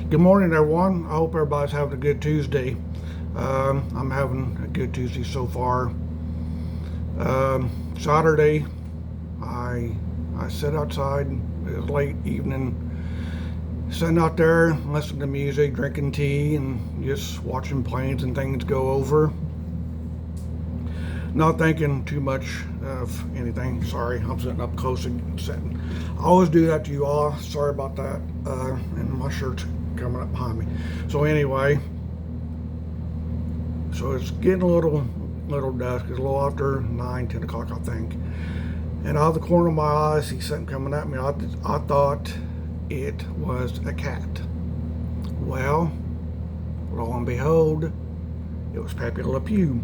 Good morning, everyone. I hope everybody's having a good Tuesday. I'm having a good Tuesday so far. Saturday, I sat outside. It was late evening, sitting out there, listening to music, drinking tea, and just watching planes and things go over. Not thinking too much of anything. Sorry, I'm sitting up close and sitting. I always do that to you all. Sorry about that. And my shirt's coming up behind me. So anyway, so it's getting a little dusk. It's a little after 9, 10 o'clock, I think. And out of the corner of my eye, I see something coming at me. I thought it was a cat. Well, lo and behold, it was Pepe Le Pew.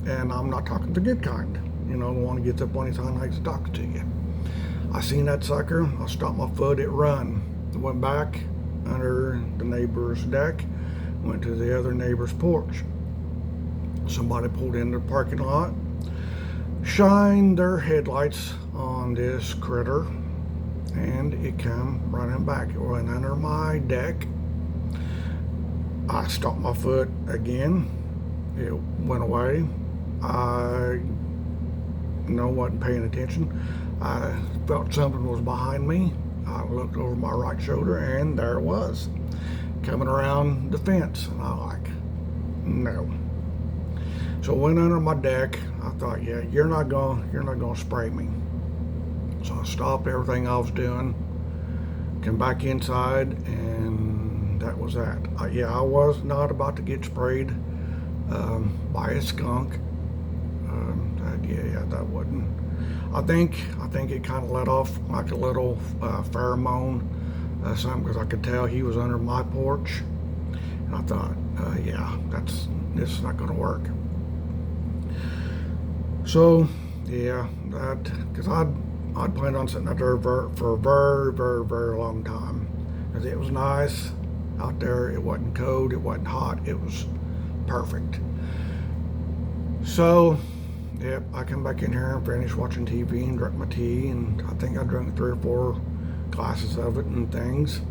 And I'm not talking the good kind. You know, the one that gets up on his hind legs and talks to you. I seen that sucker. I stopped my foot. It run. It went back under the neighbor's deck. Went to the other neighbor's porch. Somebody pulled into the parking lot, shined their headlights on this critter, and it come running back. It went under my deck. I stopped my foot again. It went away. I wasn't paying attention. I felt something was behind me. I looked over my right shoulder, and there it was, coming around the fence. And I'm like, no. So I went under my deck. I thought, yeah, you're not gonna spray me. So I stopped everything I was doing, came back inside, and that was that. I was not about to get sprayed by a skunk. That wasn't. I think it kind of let off like a little pheromone, something, because I could tell he was under my porch, and I thought, this is not going to work. So that, because I'd planned on sitting out there for a very, very, very long time, because it was nice out there. It wasn't cold. It wasn't hot. It was perfect. So, I come back in here and finish watching TV and drink my tea, and I think I drank 3 or 4 glasses of it and things.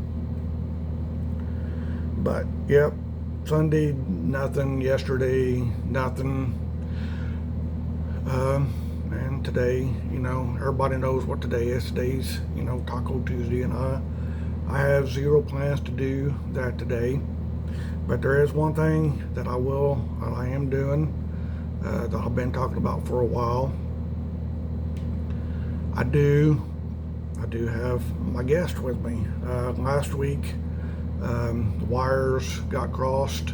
But, Sunday, nothing. Yesterday, nothing. And today, everybody knows what today is. Today's, Taco Tuesday, and I have zero plans to do that today. But there is one thing that I am doing, that I've been talking about for a while. I do have my guest with me. Last week, the wires got crossed,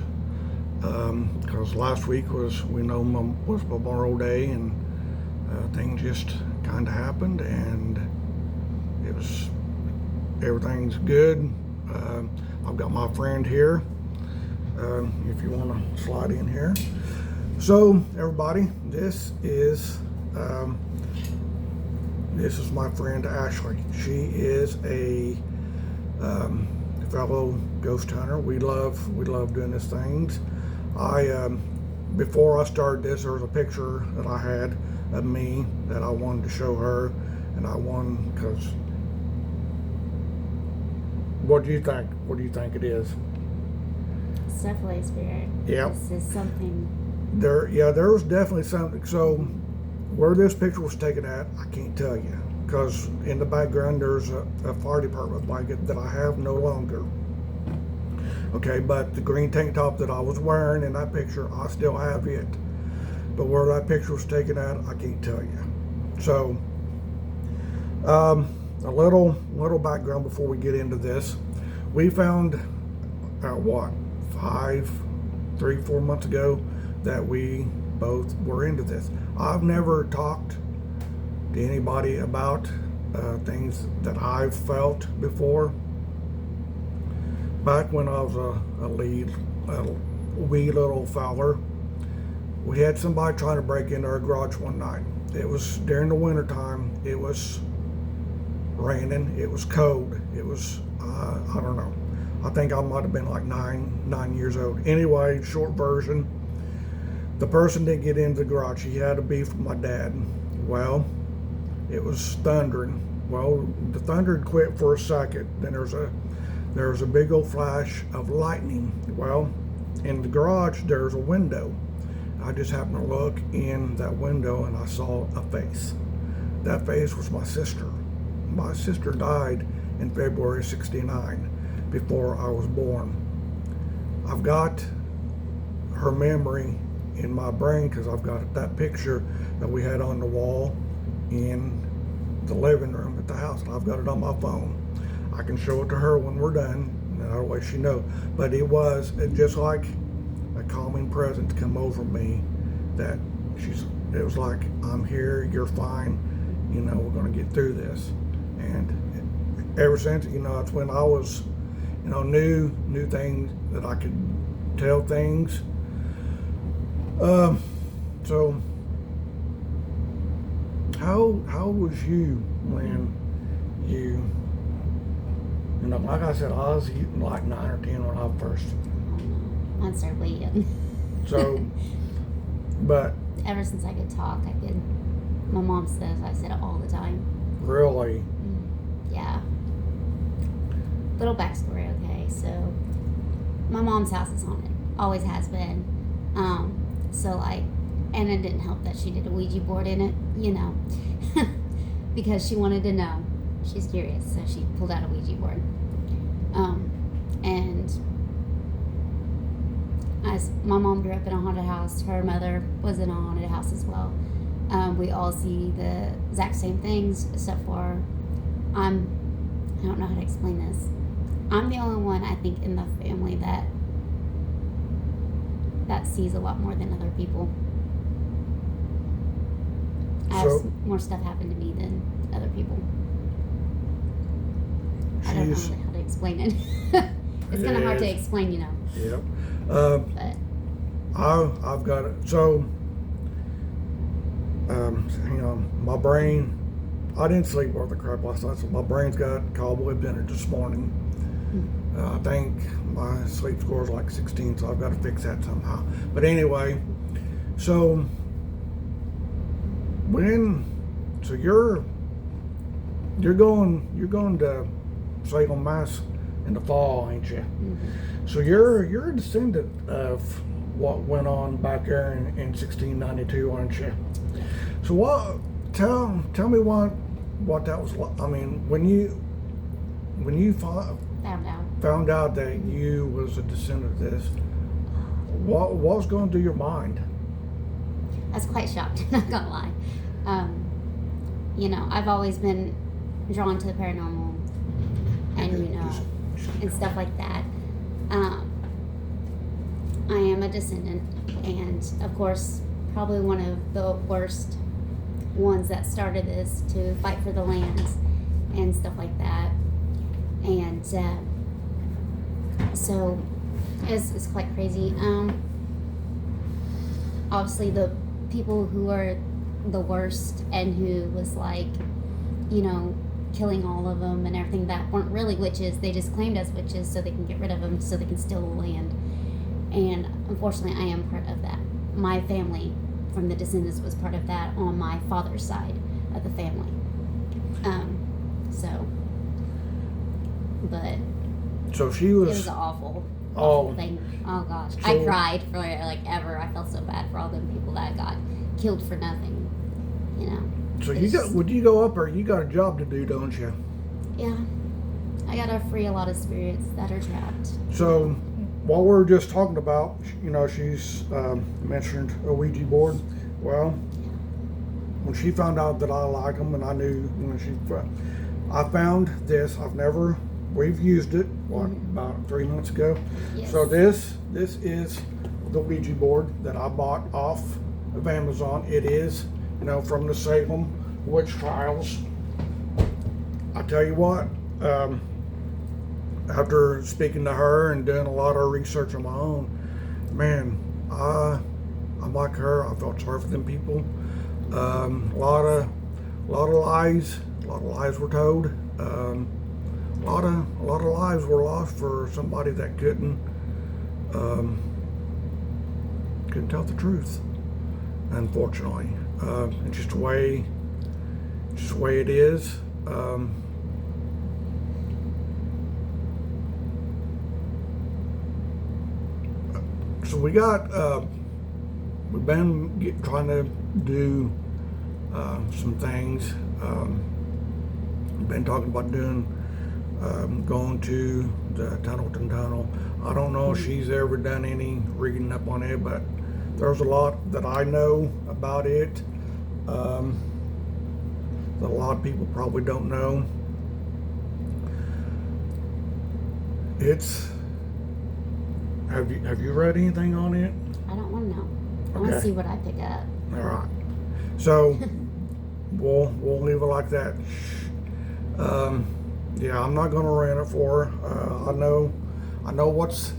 because last week was Memorial Day, and things just kind of happened, and everything's good. I've got my friend here. If you want to slide in here. So, everybody, this is my friend Ashley. She is a fellow ghost hunter. We love doing these things. Before I started this, there was a picture that I had of me that I wanted to show her, and I won because. What do you think? What do you think it is? It's definitely a spirit. Yeah. This is something. There was definitely something. So, where this picture was taken at, I can't tell you, because in the background there's a fire department blanket that I have no longer. Okay, but the green tank top that I was wearing in that picture, I still have it. But where that picture was taken at, I can't tell you. So, a little background before we get into this. We found out 3-4 months ago that we both were into this. I've never talked to anybody about things that I've felt before. Back when I was a wee little feller, we had somebody trying to break into our garage one night. It was during the winter time. It was raining. It was cold. It was, I don't know. I think I might have been like 9 years old. Anyway, short version, the person didn't get into the garage. He had a beef with my dad. Well, it was thundering. Well, the thunder had quit for a second. Then there's a there was a big old flash of lightning. Well, in the garage, there's a window. I just happened to look in that window and I saw a face. That face was my sister. My sister died in February '69, before I was born. I've got her memory in my brain because I've got that picture that we had on the wall in the living room at the house, and I've got it on my phone. I can show it to her when we're done, and that way she knows. But it was just like a calming presence come over me, that it was like, I'm here, you're fine, we're gonna get through this. And ever since, it's when I was, knew things, that I could tell things. So how was you when you, like I said, I was like 9 or 10 when I first. I started way young. So, but Ever since I could talk, my mom says I said it all the time. really, Yeah. Little backstory, okay? So, my mom's house is haunted. Always has been. And it didn't help that she did a Ouija board in it, because she wanted to know. She's curious, so she pulled out a Ouija board. And as my mom grew up in a haunted house, her mother was in a haunted house as well. We all see the exact same things, except for I don't know how to explain this. I'm the only one, I think, in the family that sees a lot more than other people. I have more stuff happen to me than other people. I don't know really how to explain it. It's kind of hard to explain, Yep. But I've got it. So, hang on. My brain, I didn't sleep worth the crap last night, so my brain's got cobwebs in it this morning. I think my sleep score is like 16, so I've got to fix that somehow. But anyway, so you're going to Salem, Mass in the fall, ain't you? mm-hmm. So you're a descendant of what went on back there in 1692, aren't you? So tell me what that was like. I mean, when you found out that you was a descendant of this, what was going through your mind? I was quite shocked, not gonna lie. I've always been drawn to the paranormal and, and stuff like that. I am a descendant, and of course, probably one of the worst ones that started this to fight for the lands and stuff like that. And so it's quite crazy. Obviously, the people who are the worst and who was like, killing all of them and everything that weren't really witches. They just claimed as witches so they can get rid of them, so they can steal the land. And unfortunately, I am part of that. My family from the descendants was part of that on my father's side of the family. So she was. It was awful thing. Oh gosh, I cried for ever. I felt so bad for all them people that got killed for nothing. So would you go up, or you got a job to do, don't you? Yeah, I gotta free a lot of spirits that are trapped. So, while we're just talking about, she's mentioned a Ouija board. Well, when she found out that I like them, and I knew I found this. We've used it. About 3 months ago. Yes. So this is the Ouija board that I bought off of Amazon. It is. From the Salem witch trials. I tell you what, after speaking to her and doing a lot of research on my own, man, I'm like her. I felt sorry for them people. A lot of lies were told. A lot of lives were lost for somebody that couldn't tell the truth. Unfortunately, it's just the way it is. So we got, we've been trying to do some things. We've been talking about doing, going to the Tunnelton Tunnel. I don't know if she's ever done any reading up on it, but there's a lot that I know about it that a lot of people probably don't know. It's, have you read anything on it? I don't want to know. I want to Okay. see what I pick up. All right. So we'll leave it like that. Yeah, I'm not gonna rent it for her. I know what's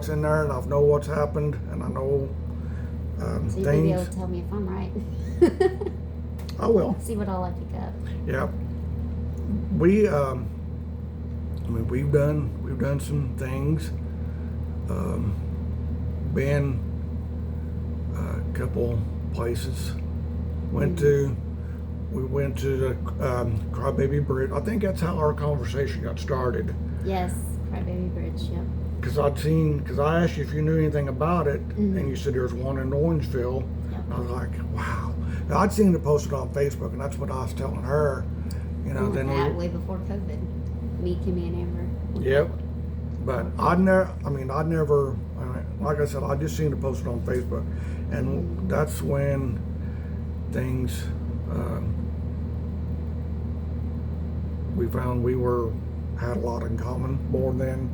in there, and I know what's happened, and I know So you may be able things. to tell me if I'm right. I will. See what all I pick up. Yeah. We I mean, we've done some things. Been a couple places. We went to the Crybaby Bridge. I think that's how our conversation got started. Yes, Crybaby Bridge. Yep. Because I asked you if you knew anything about it, and you said there's one in Orangeville. Yep. And I was like, wow. Now, I'd seen it posted on Facebook, and that's what I was telling her. You know, We then went that way before COVID. Me, Kimmy, and Amber. Yep. But I'd never, like I said, I just seen it posted on Facebook, and that's when things, we found we had a lot in common, more than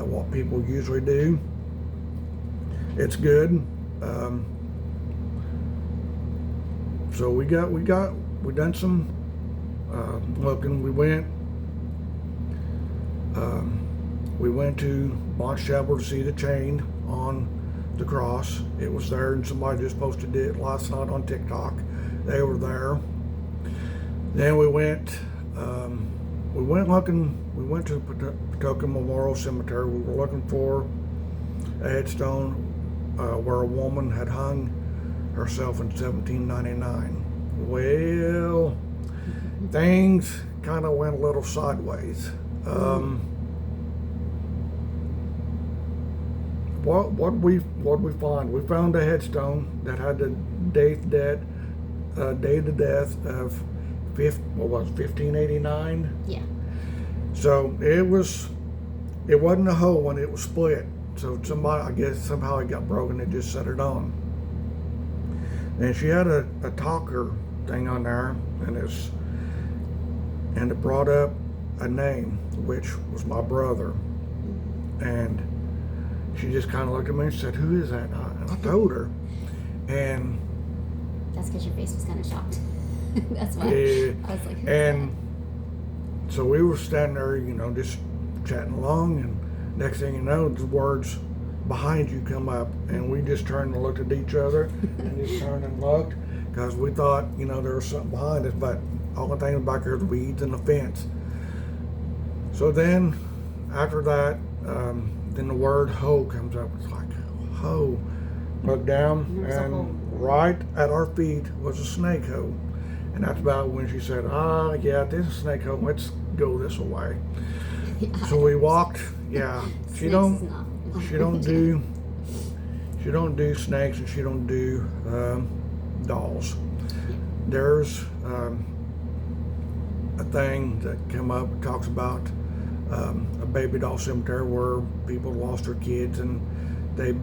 what people usually do. It's good. So we done some looking. We went to Bonchapel to see the chain on the cross. It was there, and somebody just posted it last night on TikTok. They were there. Then we went looking. We went to Patoka Memorial Cemetery. We were looking for a headstone where a woman had hung herself in 1799. Well, things kind of went a little sideways. What we find? We found a headstone that had the date of death of 1589. Yeah. So it wasn't a whole one. It was split. So somebody, I guess somehow it got broken. It just set it on. And she had a talker thing on there, and it brought up a name, which was my brother. And she just kind of looked at me and said, "Who is that?" And I told her. And That's because your face was kind of shocked. That's why. Yeah. I was like, who's and so we were standing there, just chatting along, and next thing you know, the words behind you come up, and we just turned and looked at each other, and just turned and looked, because we thought, there was something behind us, but all the thing back there was weeds and the fence. So then, after that, then the word hoe comes up. It's like, hoe. Look down, There's a hole. and right at our feet was a snake hoe. And that's about when she said, yeah, this is a snake hoe. Let's go this way. that? So we walked. Yeah, she Snakes don't is not- she don't do snakes, and she don't do dolls. There's a thing that came up that talks about a baby doll cemetery where people lost their kids, and they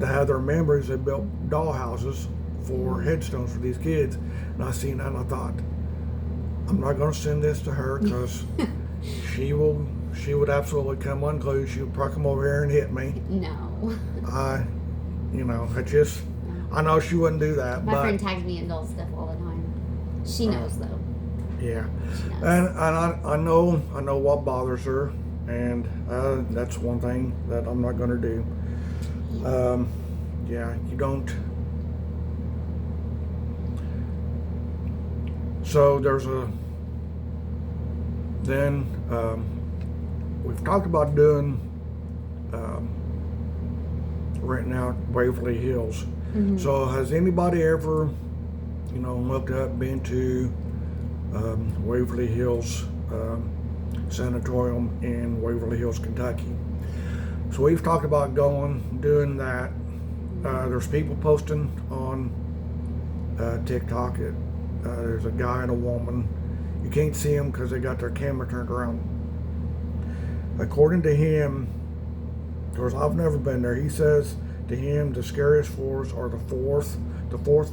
have their memories. They built doll houses for headstones for these kids. And I seen that, and I thought, I'm not going to send this to her, because she would absolutely come unglued. She would probably come over here and hit me. No. I know she wouldn't do that, My but friend tags me in doll stuff all the time. She knows though. yeah. She knows. And I know what bothers her, and that's one thing that I'm not going to do. Yeah, you don't. So we've talked about doing renting out Waverly Hills. So has anybody ever, looked up, been to Waverly Hills Sanatorium in Waverly Hills, Kentucky? So we've talked about doing that. There's people posting on TikTok. There's a guy and a woman. You can't see them because they got their camera turned around. According to him, of course, I've never been there. He says to him the scariest floors are the fourth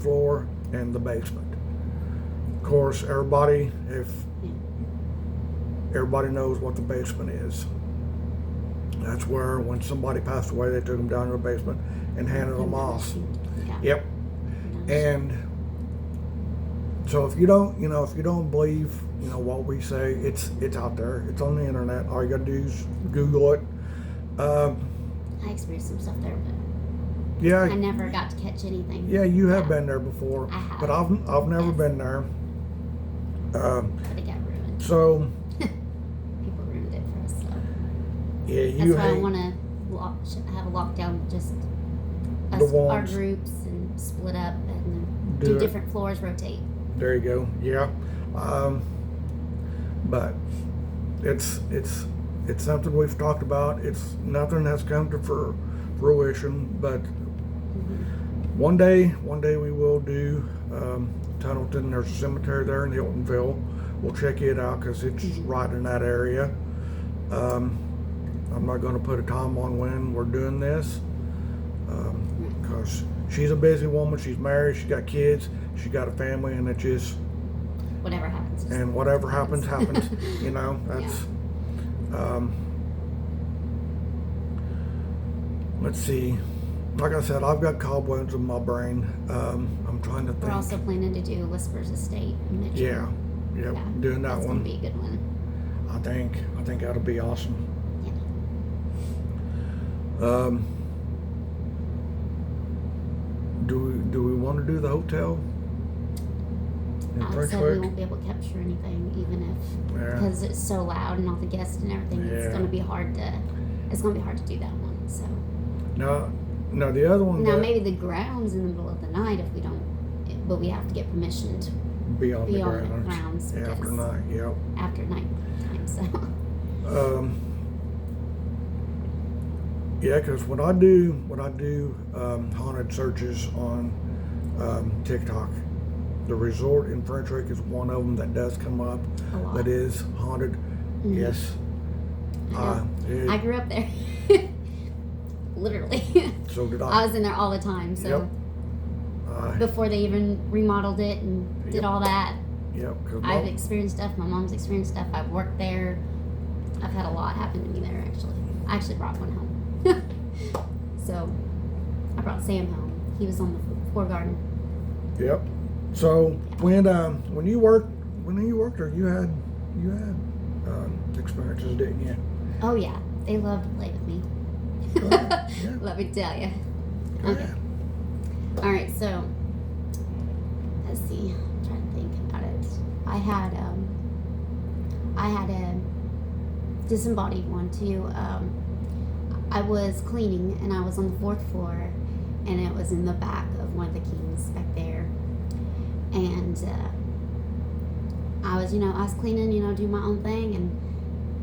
floor, and the basement. Of course, everybody knows what the basement is. That's where, when somebody passed away, they took them down to the basement and handed them off. Yeah. Yep. And so if you don't believe, what we say, it's out there. It's on the internet. All you gotta do is Google it. I experienced some stuff there, but Yeah. I never got to catch anything. Yeah, you have been there before. I have. But I've never Yes. been there. But it got ruined. So People ruined it for us. So yeah, that's you why I hate. want to have a lockdown, just The us, our ones. groups, and split up and Do do it. different floors, rotate. There you go. Yeah. But it's something we've talked about. It's nothing that's come to fruition, but one day we will do Tunnelton. There's a cemetery there in Hiltonville. We'll check it out because it's right in that area. I'm not going to put a time on when we're doing this because she's a busy woman. She's married. She's got kids. She's got a family, and it just Whatever happens. and whatever happens. That's let's see. Like I said, I've got cobwebs in my brain. I'm trying to think. We're also planning to do Whispers Estate in Mitchell. Yeah, yep, doing that that's one. gonna be a good one. I think that'll be awesome. Yeah. Do we want to do the hotel in I said we Frenchwick? won't be able to capture anything, even if Yeah. because it's so loud and all the guests and everything. Yeah. It's gonna be hard to do that one. So No, the other one now that maybe the grounds in the middle of the night if we don't, but we have to get permission to be on be the on the grounds grounds after because night. Yep. after night time. So Yeah, because when I do haunted searches on TikTok, the resort in Frenchwick is one of them that does come up. a lot. That is haunted. Mhm. Yes. I know. I grew up there. Literally. So did I I. was in there all the time. So Yep. before they even remodeled it and did Yep. all that, Yep. Cause I've experienced stuff. My mom's experienced stuff. I've worked there. I've had a lot happen to me there. I actually brought one home. So I brought Sam home. He was on the floor garden. Yep. So when you worked there, you had experiences, didn't you? Oh yeah, they love to play with me. Yeah. Let me tell you. Go Okay. ahead. All right, so let's see. I'm trying to think about it. I had a disembodied one too. I was cleaning and I was on the 4th floor, and it was in the back of one of the kings back there. And I was cleaning, do my own thing, and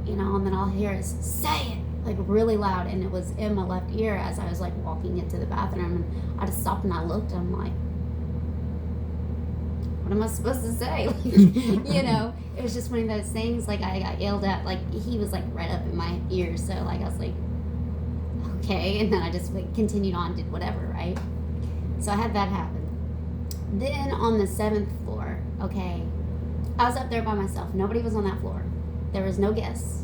and then all I hear is "say it" like really loud, and it was in my left ear as I was like walking into the bathroom, and I just stopped and I looked, and I'm like, what am I supposed to say? Like, it was just one of those things. Like I got yelled at, like he was like right up in my ear, so like I was like, okay, and then I just continued on, did whatever, right? So I had that happen. Then on the 7th floor, okay, I was up there by myself. Nobody was on that floor. There was no guests.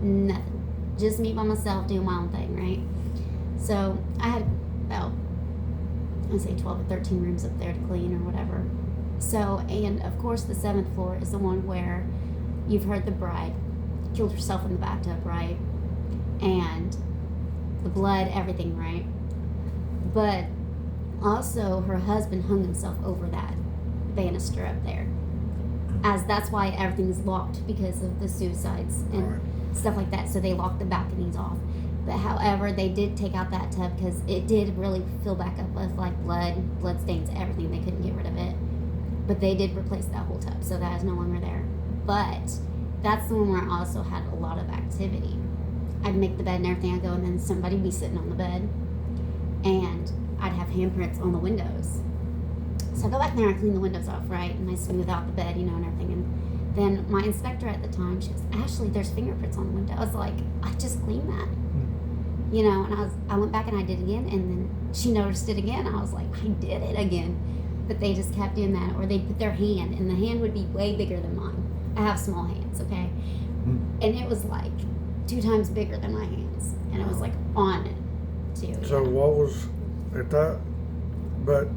Nothing. Just me by myself doing my own thing, right? So I had about, I'd say 12 or 13 rooms up there to clean or whatever. So, and of course the 7th floor is the one where you've heard the bride killed herself in the bathtub, right? And the blood, everything, right? But also her husband hung himself over that banister up there, as that's why everything's locked because of the suicides and Right. stuff like that. So they locked the balconies off. But however, they did take out that tub because it did really fill back up with like blood stains, everything. They couldn't get rid of it, but they did replace that whole tub, so that is no longer there. But that's the one where I also had a lot of activity. I'd make the bed and everything. I'd go, and then somebody would be sitting on the bed, and I'd have handprints on the windows. So I go back in there and clean the windows off, right? And I smooth out the bed, and everything. And then my inspector at the time, she goes, Ashley, there's fingerprints on the window. I was like, I just cleaned that. And I went back and I did it again, and then she noticed it again. I was like, I did it again. But they just kept doing that, or they'd put their hand, and the hand would be way bigger than mine. I have small hands, okay? And it was like 2 times bigger than my hands, and it was like on it too. So what was at that? But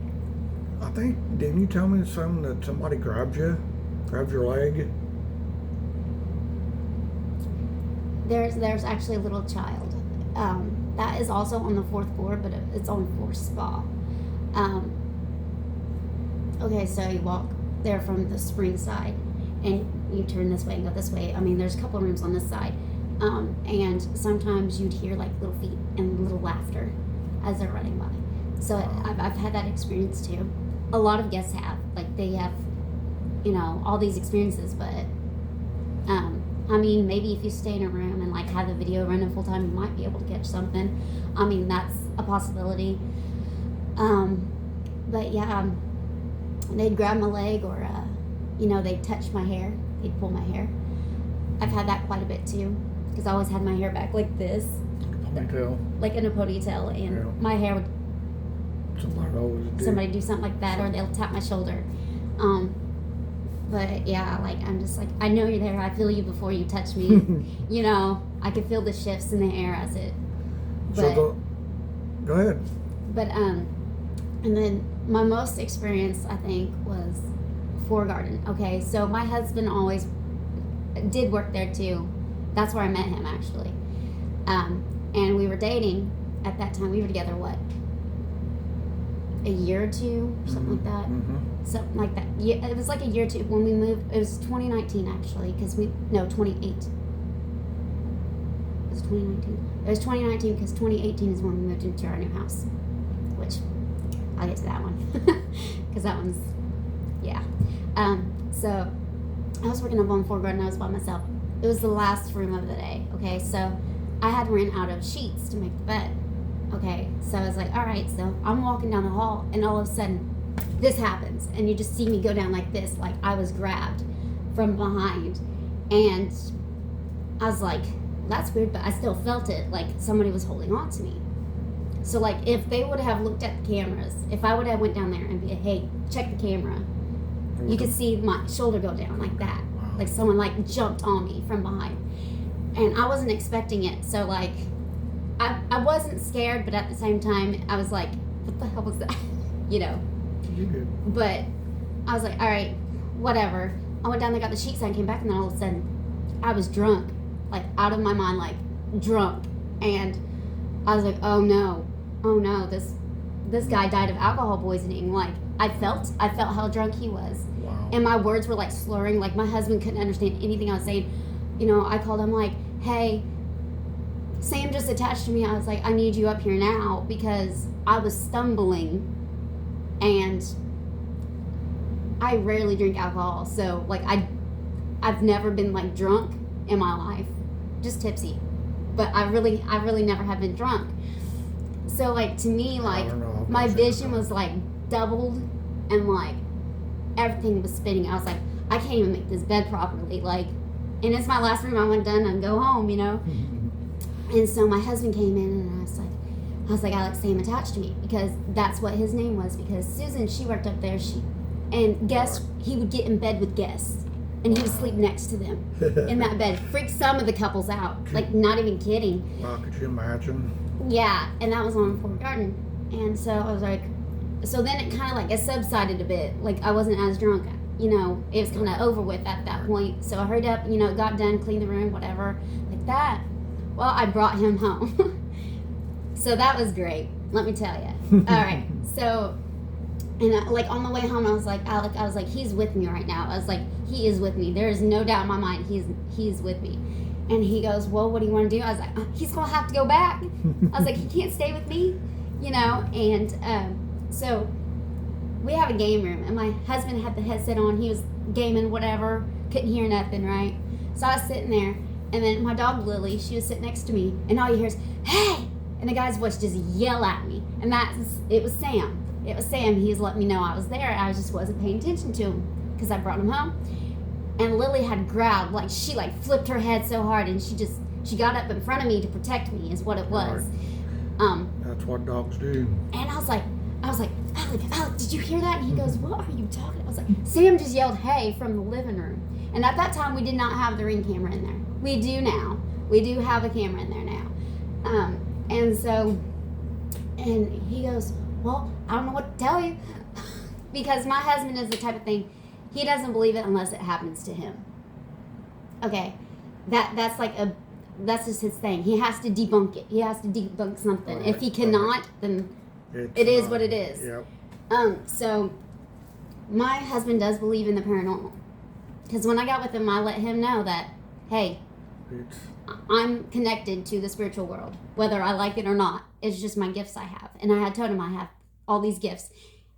I think, didn't you tell me something that somebody grabbed your leg? There's actually a little child. That is also on the 4th floor, but it's on 4th spa. Okay, so you walk there from the spring side, and you turn this way and go this way. I mean, there's a couple rooms on this side, and sometimes you'd hear like little feet and little laughter as they're running by. So I've had that experience too. A lot of guests have, like they have, all these experiences, but I mean, maybe if you stay in a room and like have the video running full time, you might be able to catch something. I mean, that's a possibility. But yeah, they'd grab my leg, or they'd touch my hair, they'd pull my hair. I've had that quite a bit too, because I always had my hair back like this, Ponytail. like in a ponytail, and my hair would. Somebody always do. Somebody do something like that, or they'll tap my shoulder. But yeah, like I'm just like, I know you're there. I feel you before you touch me. I could feel the shifts in the air as it. But, Go ahead. But and then my most experience, I think, was Fore Garden. Okay, so my husband always did work there too. That's where I met him actually. And we were dating at that time. We were together a year or two, something like that. Something like that. Yeah, it was like a year or two when we moved. It was 2019 actually, 28. It was 2019. It was 2019 because 2018 is when we moved into our new house, which I'll get to that one because that one's, yeah. So I was working up on Fore Garden. I was by myself. It was the last room of the day. Okay, so I had ran out of sheets to make the bed. Okay, so I was like, all right, so I'm walking down the hall, and all of a sudden, this happens, and you just see me go down like this, like I was grabbed from behind, and I was like, that's weird, but I still felt it, like somebody was holding on to me. So like, if they would have looked at the cameras, if I would have went down there and be, hey, check the camera, you could see my shoulder go down like that, like someone like jumped on me from behind, and I wasn't expecting it, so like, I wasn't scared, but at the same time, I was like, what the hell was that? You did. But I was like, all right, whatever. I went down there, got the sheets, and came back, and then all of a sudden, I was drunk, like out of my mind, like drunk. And I was like, oh no, this guy died of alcohol poisoning. Like I felt how drunk he was. Wow. And my words were like slurring, like my husband couldn't understand anything I was saying. I called him like, hey, Sam just attached to me. I was like, I need you up here now, because I was stumbling, and I rarely drink alcohol, so like I've never been like drunk in my life, just tipsy, but I really never have been drunk. So like to me, like my vision was like doubled, and like everything was spinning. I was like, I can't even make this bed properly, like, and it's my last room. I went done and go home, And so my husband came in, and I was like, Alex, Sam attached to me, because that's what his name was, because Susan, she worked up there, and guests, he would get in bed with guests, and he would sleep next to them in that bed. Freaked some of the couples out, like not even kidding. Wow, could you imagine? Yeah, and that was on Fore Garden. And so I was like, so then it kind of like, it subsided a bit, like I wasn't as drunk, it was kind of over with at that point. So I hurried up, got done, cleaned the room, whatever, like that. Well, I brought him home. So that was great, let me tell you. All right, so, and like on the way home, I was like, Alec, he's with me right now. I was like, he is with me. There is no doubt in my mind he's with me. And he goes, well, what do you want to do? I was like, he's going to have to go back. I was like, he can't stay with me, And so we have a game room, and my husband had the headset on. He was gaming, whatever, couldn't hear nothing, right? So I was sitting there, And then my dog Lily, she was sitting next to me, and all you hear is, "Hey!" And the guy's voice just yell at me. And it was Sam. It was Sam. He was letting me know I was there. I just wasn't paying attention to him because I brought him home. And Lily had growled, like she flipped her head so hard, and she got up in front of me to protect me, is what it was. Right. That's what dogs do. And I was like, Alec, did you hear that? And he goes, what are you talking about? I was like, Sam just yelled, "Hey," from the living room. And at that time, we did not have the Ring camera in there. We do now. We do have a camera in there now. And he goes, "Well, I don't know what to tell you." Because my husband is the type of thing, he doesn't believe it unless it happens to him. Okay. That's just his thing. He has to debunk it. He has to debunk something. Right, if he cannot, then it is what it is. Yep. So my husband does believe in the paranormal. Because when I got with him, I let him know that, hey, I'm connected to the spiritual world, whether I like it or not. It's just my gifts I have. And I had told him I have all these gifts.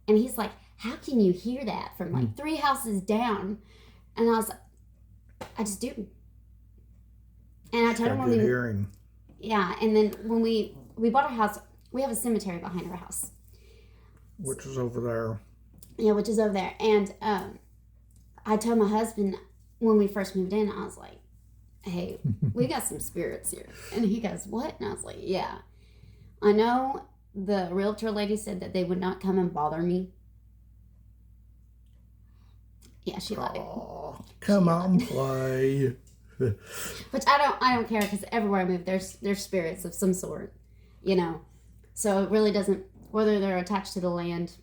And he's like, "How can you hear that from 3 houses down?" And I was like, "I just do." And I told him when hearing. Yeah, and then when we bought our house, we have a cemetery behind our house. Which is over there. Yeah, which is over there. And I told my husband when we first moved in, I was like, "Hey, we got some spirits here." And he goes, "What?" And I was like, "Yeah. I know the realtor lady said that they would not come and bother me." Yeah, she lied. Oh, come on, play. Which I don't care, because everywhere I move, there's spirits of some sort, you know. So it really doesn't, whether they're attached to the land,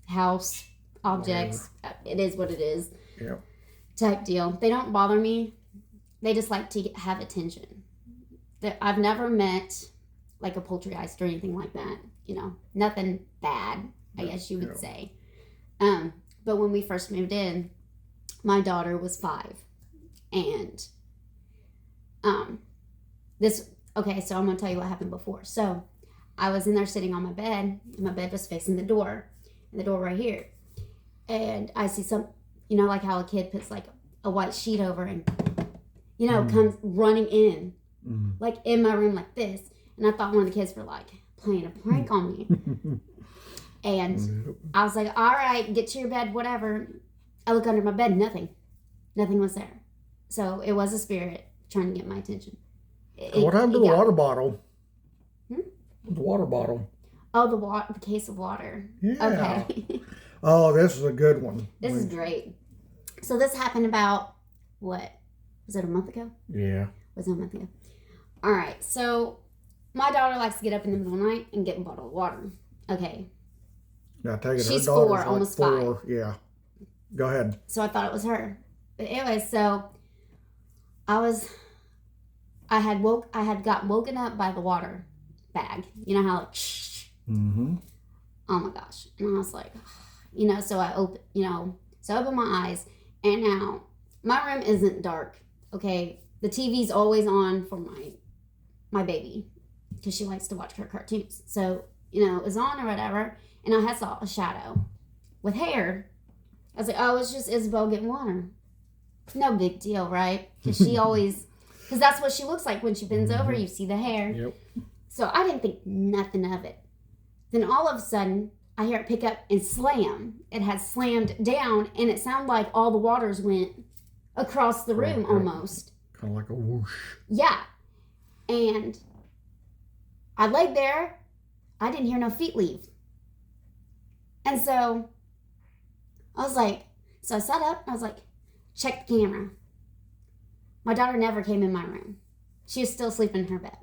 house, objects, it is what it is. Yep. Type deal. They don't bother me. They just like to have attention. I've never met like a poltergeist or anything like that. You know, nothing bad, I guess you would say. But when we first moved in, my daughter was 5, and so I'm gonna tell you what happened before. So I was in there sitting on my bed, and my bed was facing the door, and the door right here, and I see some, you know, like how a kid puts like a white sheet over and, you know, comes running in, like in my room like this, and I thought one of the kids were like playing a prank on me. And I was like, "All right, get to your bed, whatever." I look under my bed, nothing was there. So it was a spirit trying to get my attention. What happened to the water bottle? The water bottle. Oh, the case of water. Yeah. Okay. Oh, this is a good one. This is great. So this happened about, what? Was it a month ago? Yeah. Was it a month ago? All right. So my daughter likes to get up in the middle of the night and get a bottle of water. Okay. Now take it. She's her daughter's 4, like almost 4. 5. Yeah. Go ahead. So I thought it was her. But anyway, so I had got woken up by the water bag. You know how like shh. Mm-hmm. Oh my gosh. And I was like, you know, so I opened my eyes, and now my room isn't dark. Okay. The TV's always on for my baby, because she likes to watch her cartoons. So, you know, it was on or whatever, and I had saw a shadow with hair. I was like, "Oh, it's just Isabel getting water. No big deal, right?" Because because that's what she looks like when she bends over. You see the hair. Yep. So I didn't think nothing of it. Then all of a sudden, I hear it pick up and slam. It had slammed down, and it sounded like all the waters went across the room almost. Kind of like a whoosh. Yeah. And I laid there. I didn't hear no feet leave. And so I was like, so I sat up. I was like, check the camera. My daughter never came in my room. She was still sleeping in her bed.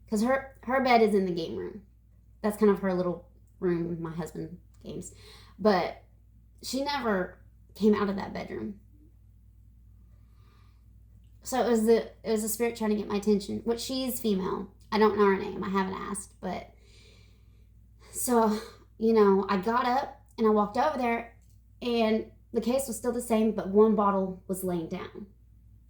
Because her bed is in the game room. That's kind of her little room my husband games. But she never came out of that bedroom. So it was a spirit trying to get my attention, which she's female. I don't know her name. I haven't asked. But so, you know, I got up and I walked over there, and the case was still the same, but one bottle was laying down,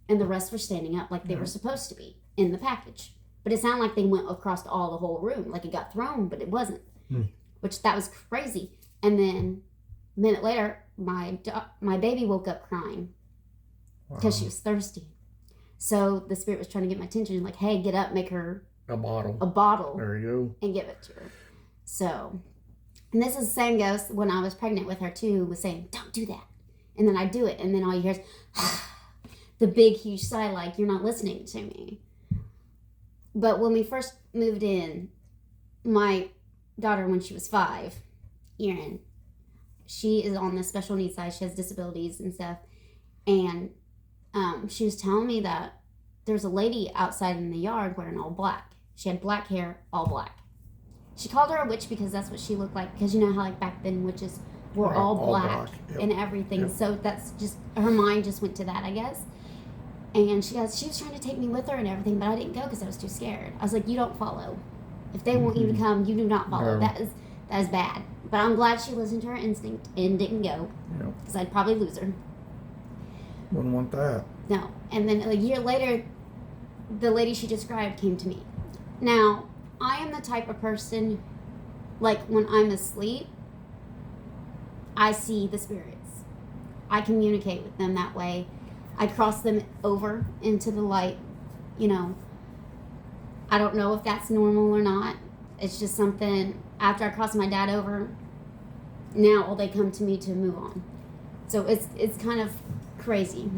and the rest were standing up like they were supposed to be in the package. But it sounded like they went across the whole room, like it got thrown, but it wasn't, which that was crazy. And then a minute later, my baby woke up crying because she was thirsty. So the spirit was trying to get my attention, like, hey, get up, make her A bottle. a bottle There you and give it to her. So, and this is the same ghost when I was pregnant with her too, was saying, don't do that. And then I do it, and then all you hear is the big, huge sigh, like, you're not listening to me. But when we first moved in, my daughter, when she was 5, Erin, she is on the special needs side. She has disabilities and stuff. And she was telling me that there's a lady outside in the yard wearing all black. She had black hair, all black. She called her a witch because that's what she looked like. Because you know how, like, back then witches were all black. Yep. And everything. Yep. So that's just, her mind just went to that, I guess. And she was trying to take me with her and everything, but I didn't go because I was too scared. I was like, you don't follow. If they want you to come, you do not follow. No. That is bad. But I'm glad she listened to her instinct and didn't go. Yep. Because I'd probably lose her. Wouldn't want that. No. And then a year later, the lady she described came to me. Now, I am the type of person, like, when I'm asleep, I see the spirits. I communicate with them that way. I cross them over into the light, you know. I don't know if that's normal or not. It's just something, after I cross my dad over, now they come to me to move on. So it's kind of crazy.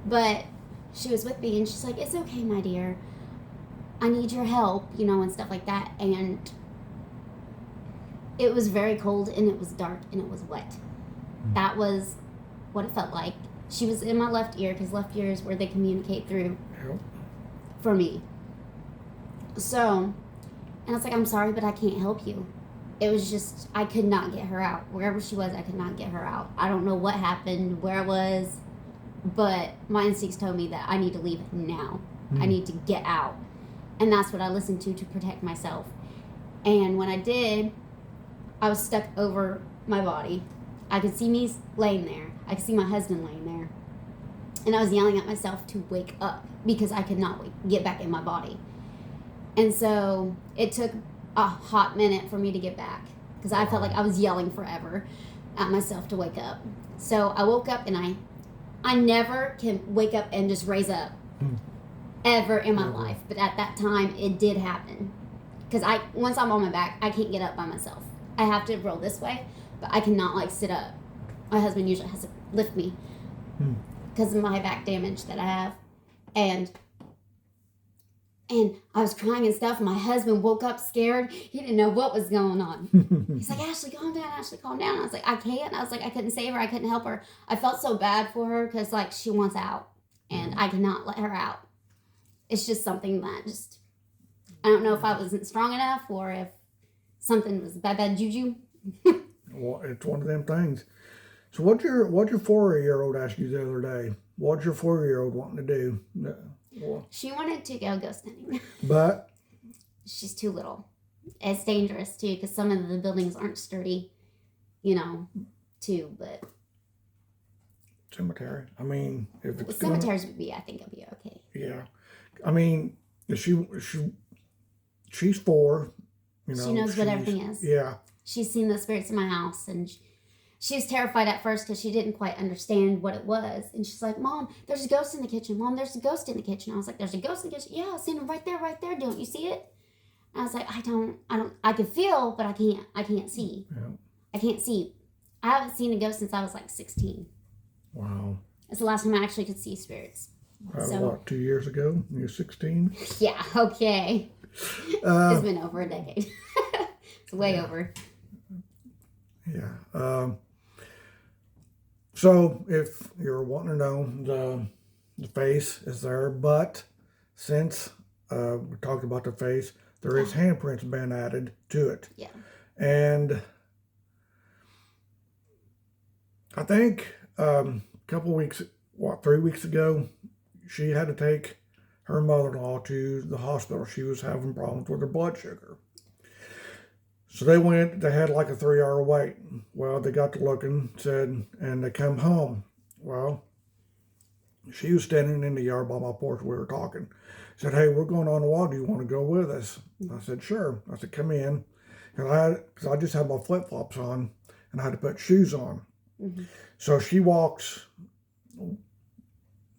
But she was with me and she's like, it's okay, my dear. I need your help, you know, and stuff like that. And it was very cold and it was dark and it was wet. That was what it felt like. She was in my left ear because left ear is where they communicate through Yep. for me. So, and I was like, I'm sorry, but I can't help you. It was just, I could not get her out. Wherever she was, I could not get her out. I don't know what happened, where I was, but my instincts told me that I need to leave now. I need to get out. And that's what I listened to protect myself. And when I did, I was stuck over my body. I could see me laying there. I could see my husband laying there. And I was yelling at myself to wake up because I could not get back in my body. And so it took a hot minute for me to get back because I felt like I was yelling forever at myself to wake up. So I woke up and I never can wake up and just raise up ever in my life. But at that time, it did happen. Because once I'm on my back, I can't get up by myself. I have to roll this way, but I cannot, like, sit up. My husband usually has to lift me because of my back damage that I have. And I was crying and stuff. My husband woke up scared. He didn't know what was going on. He's like, Ashley, calm down. Ashley, calm down. I was like, I can't. I was like, I couldn't save her. I couldn't help her. I felt so bad for her because, like, she wants out. And I cannot let her out. It's just something that just, I don't know if I wasn't strong enough or if something was bad juju. Well, it's one of them things. So what'd your 4-year-old ask you the other day? What's your 4-year-old wanting to do? Well, She wanted to go ghost hunting. but She's too little. It's dangerous too because some of the buildings aren't sturdy, you know, too. But cemetery. I mean, if it's cemeteries would be, I think it'd be okay. yeah. I mean, she's 4. You know, She knows what everything is. Yeah. She's seen the spirits in my house, and she was terrified at first because she didn't quite understand what it was. And she's like, Mom, there's a ghost in the kitchen. Mom, there's a ghost in the kitchen. I was like, there's a ghost in the kitchen? Yeah, I seen him right there. Don't you see it? And I was like, I can feel, but I can't see. Yeah. I can't see. I haven't seen a ghost since I was like 16. Wow. It's the last time I actually could see spirits. So, What, 2 years ago? You were 16? yeah, okay. It's been over a decade. It's way over. Yeah. So if you're wanting to know, the face is there, but since we talked about the face, there is handprints been added to it. Yeah. And I think a couple weeks, 3 weeks ago, she had to take her mother-in-law to the hospital. She was having problems with her blood sugar. So they had like a 3-hour wait. Well, they got to looking, and they come home. Well, she was standing in the yard by my porch. We were talking. Said, hey, we're going on a walk. Do you want to go with us? I said, sure. I said, come in. Because I just had my flip-flops on, and I had to put shoes on. Mm-hmm. So she walks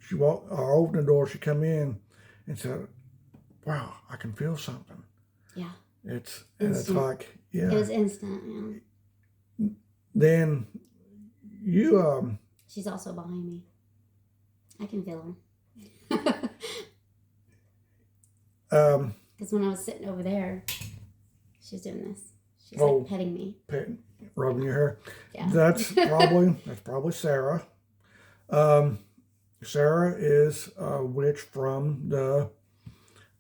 she walked, or opened the door, she come in and said, wow, I can feel something. Yeah. It's Instant. like, yeah. It was instant, yeah. Then you, She's also behind me. I can feel her. Because when I was sitting over there, she's doing this. She's like petting me. Rubbing your hair. Yeah. That's probably Sarah. Sarah is a witch from the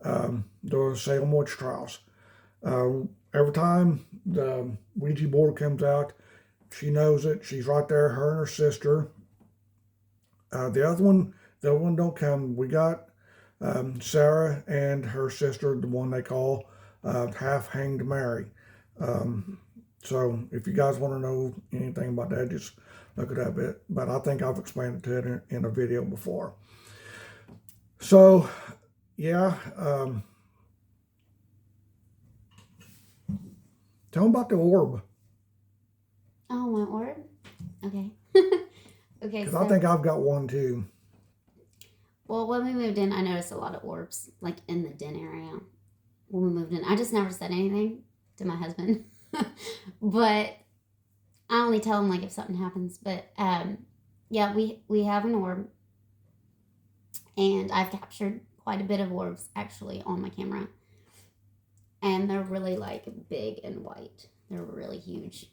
Salem witch trials. Every time the Ouija board comes out, she knows it. She's right there, her and her sister. The other one don't come. We got Sarah and her sister, the one they call Half-Hanged Mary. So if you guys want to know anything about that, just look it up. But I think I've explained it to it in a video before. So, yeah. Tell them about the orb. Oh, my orb? Okay. Okay. Because I think I've got one too. Well, when we moved in, I noticed a lot of orbs, like in the den area. When we moved in, I just never said anything to my husband. But I only tell him like if something happens. But yeah, we have an orb, and I've captured quite a bit of orbs actually on my camera, and they're really like big and white. They're really huge.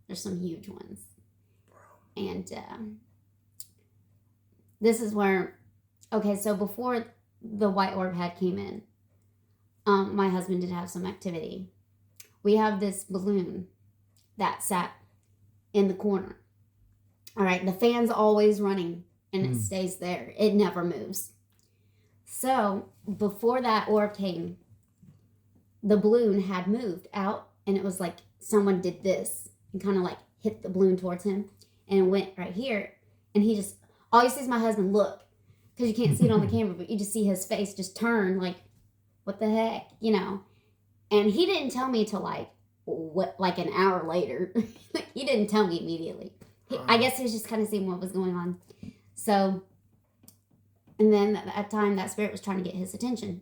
There's some huge ones, and this is where. Okay, so before the white orb had came in, my husband did have some activity. We have this balloon that sat in the corner. All right, the fan's always running and it stays there. It never moves. So before that orb came, the balloon had moved out, and it was like someone did this and kind of like hit the balloon towards him, and it went right here. And he just, all you see is my husband look, because you can't see it on the camera, but you just see his face just turn like, what the heck, you know? And he didn't tell me till like an hour later. He didn't tell me immediately. I guess he was just kind of seeing what was going on. So, and then at that time, that spirit was trying to get his attention.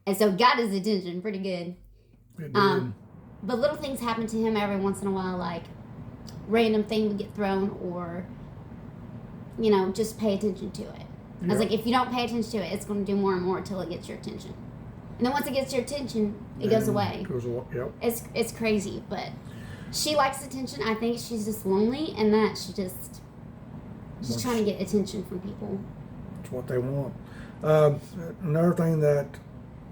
And so got his attention pretty good. But little things happen to him every once in a while, like random thing would get thrown, or, you know, just pay attention to it. I was like, if you don't pay attention to it, it's going to do more and more until it gets your attention. And then once it gets your attention, it goes away. Yep. It's crazy, but she likes attention. I think she's just lonely, and that she's trying to get attention from people. That's what they want. Another thing that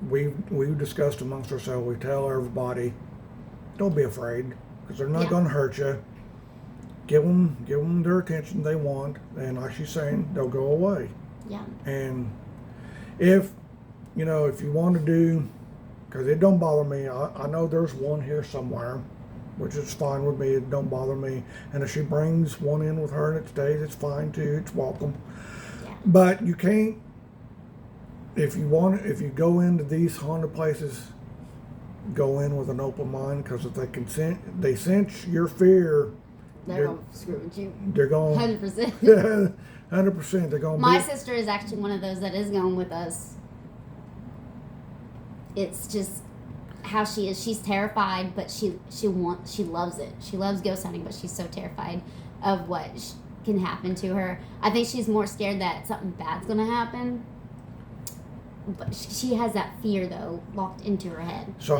we've discussed amongst ourselves, we tell everybody, don't be afraid, because they're not going to hurt you. Give them their attention they want, and like she's saying, they'll go away. Yeah. And if you want to do, because it don't bother me, I know there's one here somewhere, which is fine with me. It don't bother me. And if she brings one in with her and it stays, it's fine too. It's welcome. Yeah. But you can't, if you go into these haunted places, go in with an open mind, because if they sense your fear, they're going to screw with you. They're going 100%. 100%. They're going. My sister is actually one of those that is going with us. It's just how she is. She's terrified, but she loves it. She loves ghost hunting, but she's so terrified of what can happen to her. I think she's more scared that something bad's going to happen. But she has that fear though locked into her head. So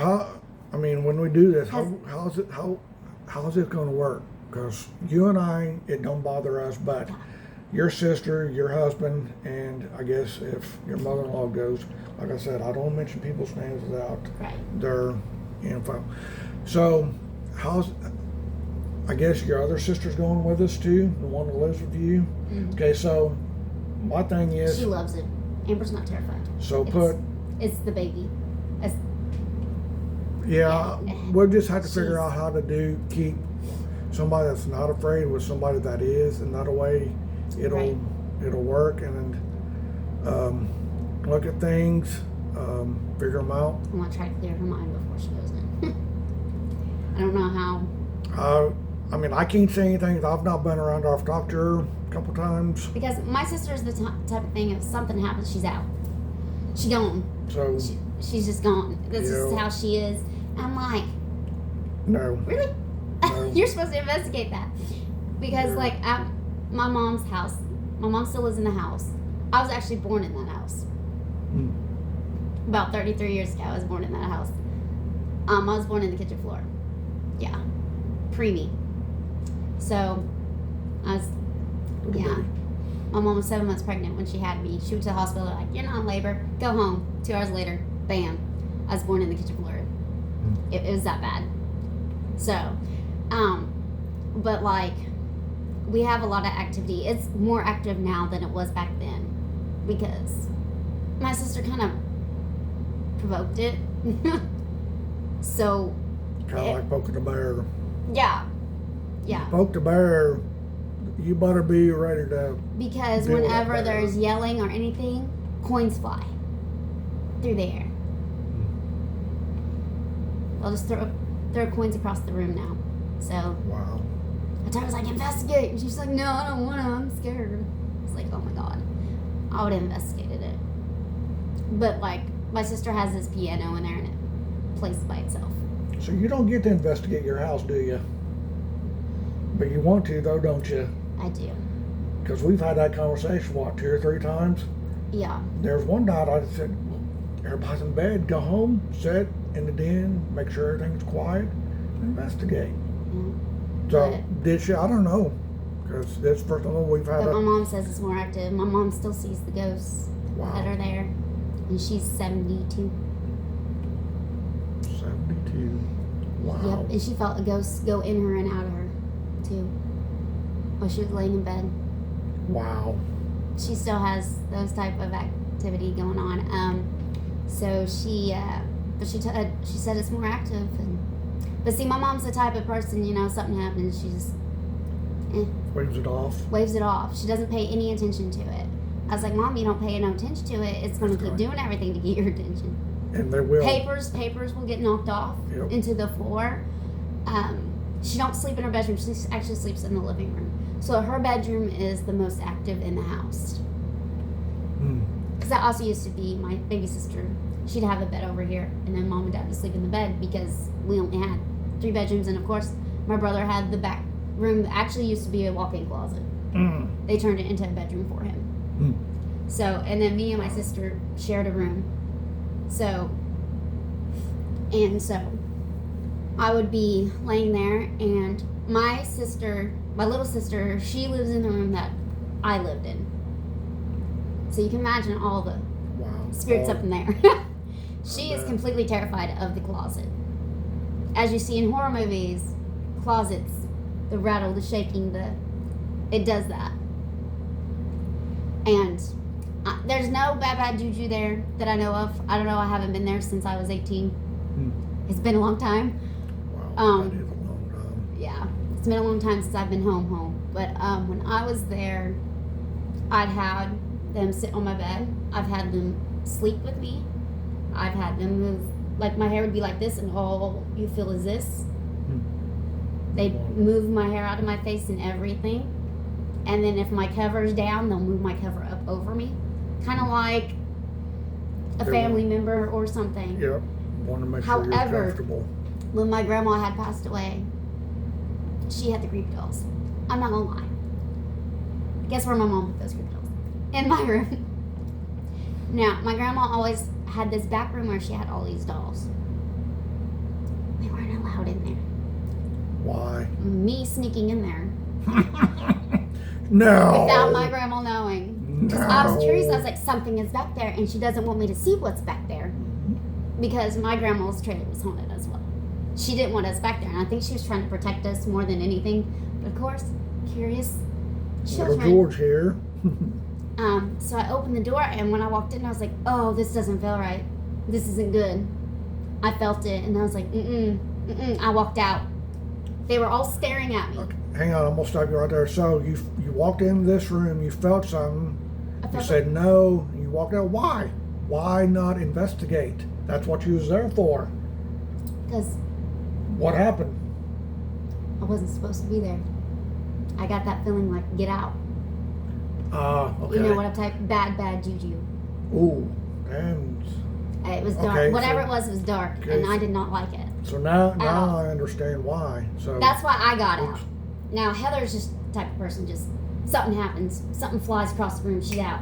when we do this, how's it going to work? Because you and I, it don't bother us, but your sister, your husband, and I guess if your mother-in-law goes, like I said, I don't mention people's names without their info. So I guess your other sister's going with us too, the one that lives with you. Mm-hmm. Okay, so my thing is, she loves it. Amber's not terrified. So it's the baby. We'll just have to figure out how to keep somebody that's not afraid with somebody that is, and that way it'll work, and look at things, figure them out. I want to try to clear her mind before she goes in. I don't know how. I mean, I can't say anything. I've not been around. I've talked to her a couple times. Because my sister's the type of thing, if something happens, she's out. She gone. So She's just gone. That's just Yeah. how she is. I'm like, no. really? No. You're supposed to investigate that. Because, Yeah. like, at my mom's house, my mom still lives in the house. I was actually born in that house. Mm. About 33 years ago, I was born in that house. I was born in the kitchen floor. Yeah. Preemie. So, I was, Little yeah. bitty. My mom was 7 months pregnant when she had me. She went to the hospital, like, you're not in labor. Go home. 2 hours later, bam. I was born in the kitchen floor. It was that bad. So, but like, we have a lot of activity. It's more active now than it was back then because my sister kind of provoked it. So, Kind of like poking the bear. yeah. Yeah. Poke the bear. You better be ready to. Because Deal with whenever that better. there's yelling or anything, coins fly through the air. I'll just throw coins across the room now. So Wow. I was like, investigate. And she's like, no, I don't want to. I'm scared. It's like, oh my God. I would have investigated it. But like, my sister has this piano in there and it plays by itself. So you don't get to investigate your house, do you? But you want to, though, don't you? I do. Because we've had that conversation, what, 2 or 3 times? Yeah. There's one night I said, everybody's in bed, go home, sit in the den, make sure everything's quiet, investigate. Yeah. So, did she? I don't know. Because this first one we've had But my a. mom says it's more active. My mom still sees the ghosts that are Wow. there. And she's 72. 72. Wow. Yep. And she felt a ghost go in her and out of her, too. While she was laying in bed. Wow. She still has those type of activity going on. So she, but she said it's more active. But see, my mom's the type of person, you know, something happens, she just Waves it off. waves it off. She doesn't pay any attention to it. I was like, Mom, you don't pay no attention to it. It's going to That's keep right. doing everything to get your attention. And they will. Papers will get knocked off Yep. into the floor. She don't sleep in her bedroom. She actually sleeps in the living room. So her bedroom is the most active in the house. Mm. Because that also used to be my baby sister. She'd have a bed over here, and then Mom and Dad would sleep in the bed because we only had 3 bedrooms, and of course, my brother had the back room that actually used to be a walk-in closet. Mm. They turned it into a bedroom for him. Mm. So, and then me and my sister shared a room. So, I would be laying there, and my little sister, she lives in the room that I lived in. So you can imagine all the Wow. spirits Oh, up in there. She is bet. completely terrified of the closet. As you see in horror movies, closets, the rattle, the shaking, it does that. And there's no bad juju there that I know of. I don't know. I haven't been there since I was 18. Mm. It's been a long time. Wow. That is a long time. Yeah, it's been a long time since I've been home. But when I was there, I'd had them sit on my bed. I've had them sleep with me. I've had them move, like my hair would be like this, and all you feel is this. They'd move my hair out of my face and everything. And then if my cover's down, they'll move my cover up over me. Kind of like a They family member or something. Yep. Want to make sure you're However, comfortable. when my grandma had passed away, she had the creepy dolls. I'm not gonna lie. Guess where my mom put those creepy dolls? In my room. Now, my grandma always had this back room where she had all these dolls. They weren't allowed in there. Why? Me sneaking in there No. without my grandma knowing. No. I was curious. I was like, something is back there, and she doesn't want me to see what's back there because my grandma's trailer was haunted as well. She didn't want us back there, and I think she was trying to protect us more than anything. But of course, curious Little children. George here. So I opened the door, and when I walked in, I was like, oh, this doesn't feel right. This isn't good. I felt it, and I was like, I walked out. They were all staring at me. Okay, hang on, I'm gonna stop you right there. So you walked into this room, you felt something, I you felt said no, and you walked out. Why? Why not investigate? That's what you was there for. because What happened? I wasn't supposed to be there. I got that feeling like, get out. Okay. You know what I'm typing? Bad juju. Ooh, and It was dark. Okay, Whatever so- it was dark, okay, and I so- did not like it. so now Ow. I understand why. So That's why I got Oops. out. Now Heather's just the type of person, just something happens, something flies across the room, she's out.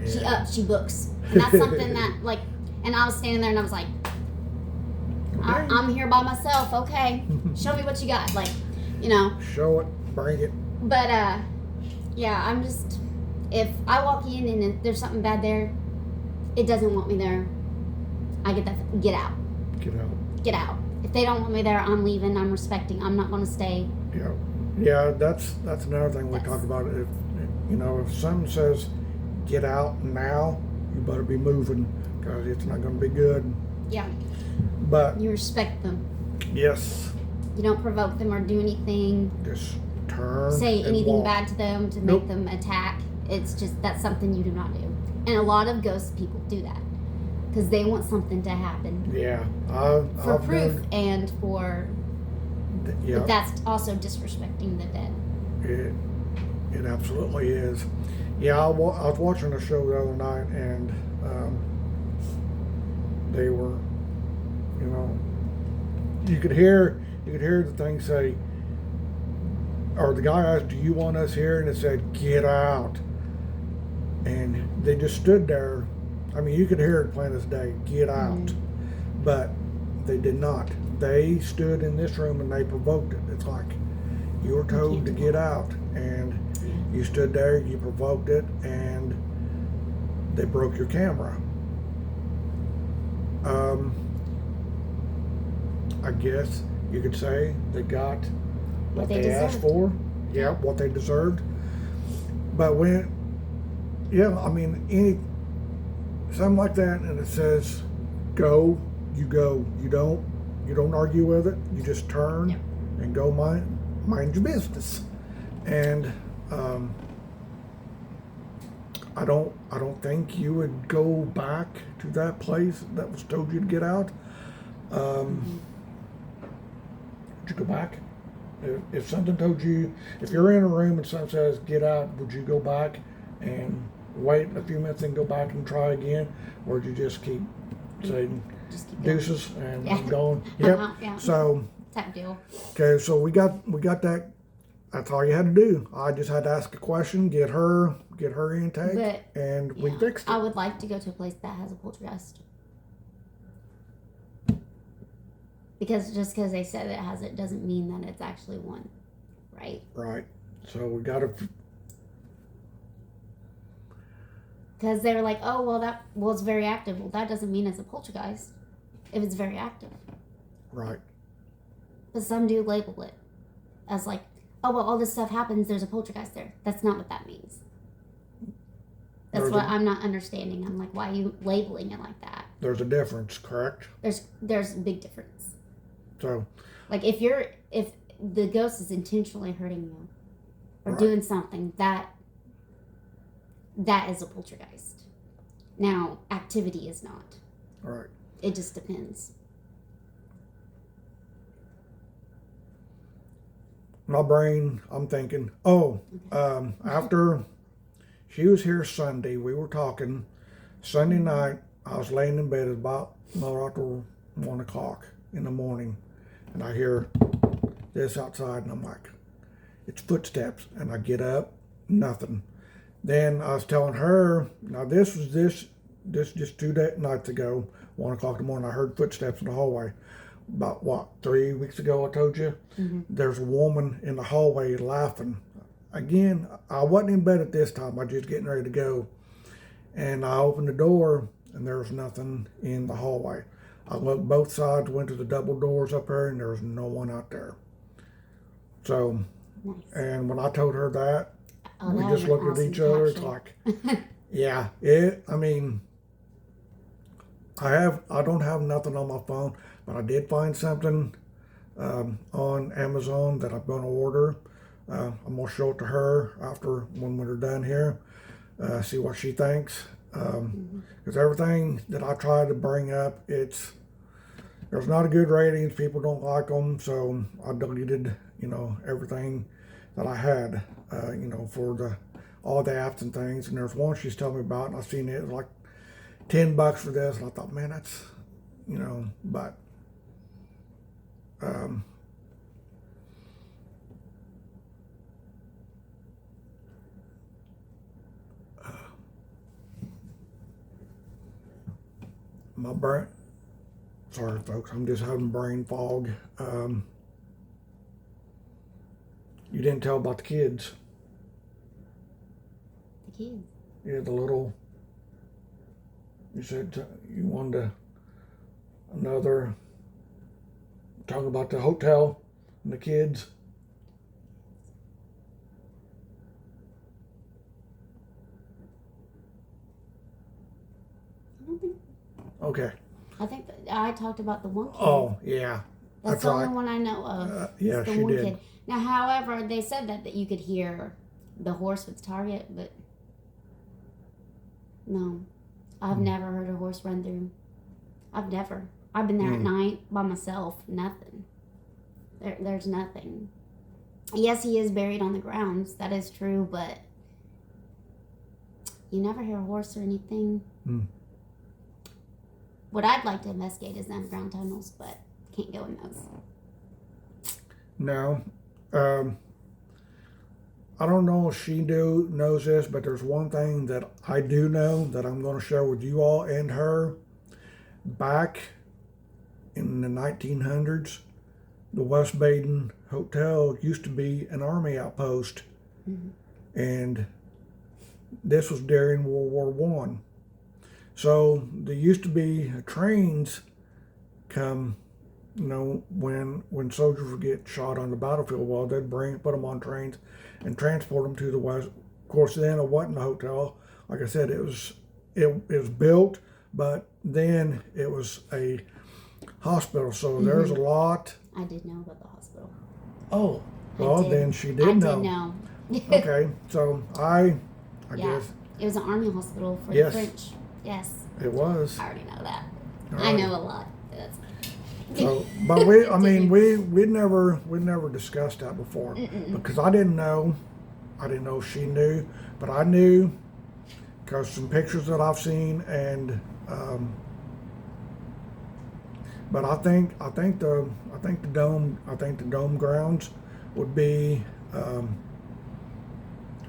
She yeah. up, she books. And that's something that, like, and I was standing there and I was like, Okay. I'm here by myself, okay. Show me what you got. Like, you know. Show it, bring it. But, yeah, I'm just, if I walk in and if there's something bad there, it doesn't want me there. I get that, get out. Get out. Get out. If they don't want me there, I'm leaving. I'm respecting. I'm not going to stay. Yeah, yeah. That's another thing we That's- talk about. If someone says get out now, you better be moving because it's not going to be good. Yeah. But You respect them. yes, You don't provoke them or do anything, just turn. say and anything walk. bad to them to Nope. make them attack. It's just, that's something you do not do. And a lot of ghost people do that because they want something to happen Yeah, for I've proof done- and for, yeah, but that's also disrespecting the dead. it absolutely is. Yeah, I was watching a show the other night, and they were, you could hear the thing say, or the guy asked, "Do you want us here?" And it said, "Get out." And they just stood there. I mean, you could hear it plain as day, "Get out." But they did not. They stood in this room and they provoked it. It's like you were told to get out, and you stood there, you provoked it, and they broke your camera. I guess you could say they got what they they asked deserved. for. Yeah, what they deserved. But I mean, something like that, and it says, go, you go. You don't argue with it. You just turn Yep. and go mind your business. And I don't think you would go back to that place that was told you to get out. Would you go back? If something told you, if you're in a room and something says get out, would you go back and wait a few minutes and go back and try again, or would you just keep saying Just keep going. deuces and Yeah. I'm going? Yep. Yeah. So Type deal. okay, so we got that. That's all you had to do. I just had to ask a question, get her intake, But, and we Yeah. fixed it. I would like to go to a place that has a poltergeist. Because just because they said it has it doesn't mean that it's actually one, right? Right. So we got to. Because they were like, oh, well, it's very active. Well, that doesn't mean it's a poltergeist if it's very active. Right. But some do label it as like, oh, well, all this stuff happens, there's a poltergeist there. That's not what that means. That's There's what a- I'm not understanding. I'm like, why are you labeling it like that? There's a difference, correct? There's a big difference. So Like if the ghost is intentionally hurting you or Right. doing something, that is a poltergeist. Now, activity is not. all right. It just depends. My brain, I'm thinking, after she was here Sunday, we were talking. Sunday night, I was laying in bed at about after 1 o'clock in the morning, and I hear this outside, and I'm like, it's footsteps, and I get up, nothing. Then I was telling her, now this just 2 nights ago, 1 o'clock in the morning, I heard footsteps in the hallway. About 3 weeks ago, I told you, there's a woman in the hallway laughing. Again, I wasn't in bed at this time. I was just getting ready to go. And I opened the door, and there was nothing in the hallway. I looked both sides, went to the double doors up there, and there was no one out there. So, Nice. and when I told her that, Oh, we that just was an looked at awesome each other. It's caption. like, yeah, I mean, I don't have nothing on my phone, but I did find something on Amazon that I'm going to order. I'm going to show it to her after when we're done here, see what she thinks. Because everything that I try to bring up, there's not a good ratings. People don't like them, so I deleted, everything that I had, for all the apps and things. And there's one she's telling me about, and I seen it was like $10 for this, and I thought, man, that's, but my brain. Sorry, folks, I'm just having brain fog. You didn't tell about the kids. The kids. Yeah, the little. You said you wanted another. Talking about the hotel and the kids. I don't think. Okay. I think I talked about the one kid. Oh, yeah. That's the only one I know of. Yeah, the she one did. Kid. Now, however, they said that you could hear the horse with the target, but no, I've never heard a horse run through. I've never. I've been there at night by myself. Nothing. There's nothing. Yes, he is buried on the grounds. That is true, but you never hear a horse or anything. What I'd like to investigate is the underground tunnels, but can't go in those. No. I don't know if she knows this, but there's one thing that I do know that I'm going to share with you all and her. Back in the 1900s, the West Baden Hotel used to be an army outpost. And this was during World War One. So there used to be trains come, when soldiers would get shot on the battlefield, well, they'd put them on trains and transport them to the West. Of course, then it wasn't a hotel. Like I said, it was built, but then it was a hospital. So there's a lot. I did know about the hospital. Oh, well, then she did I know. did know. Okay, so I Yeah, guess it was an army hospital for Yes. the French. Yes, it was. I already know that. All I right. know a lot. That's So, but we'd never discussed that before because I didn't know if she knew, but I knew because some pictures that I've seen and but I think the dome grounds would be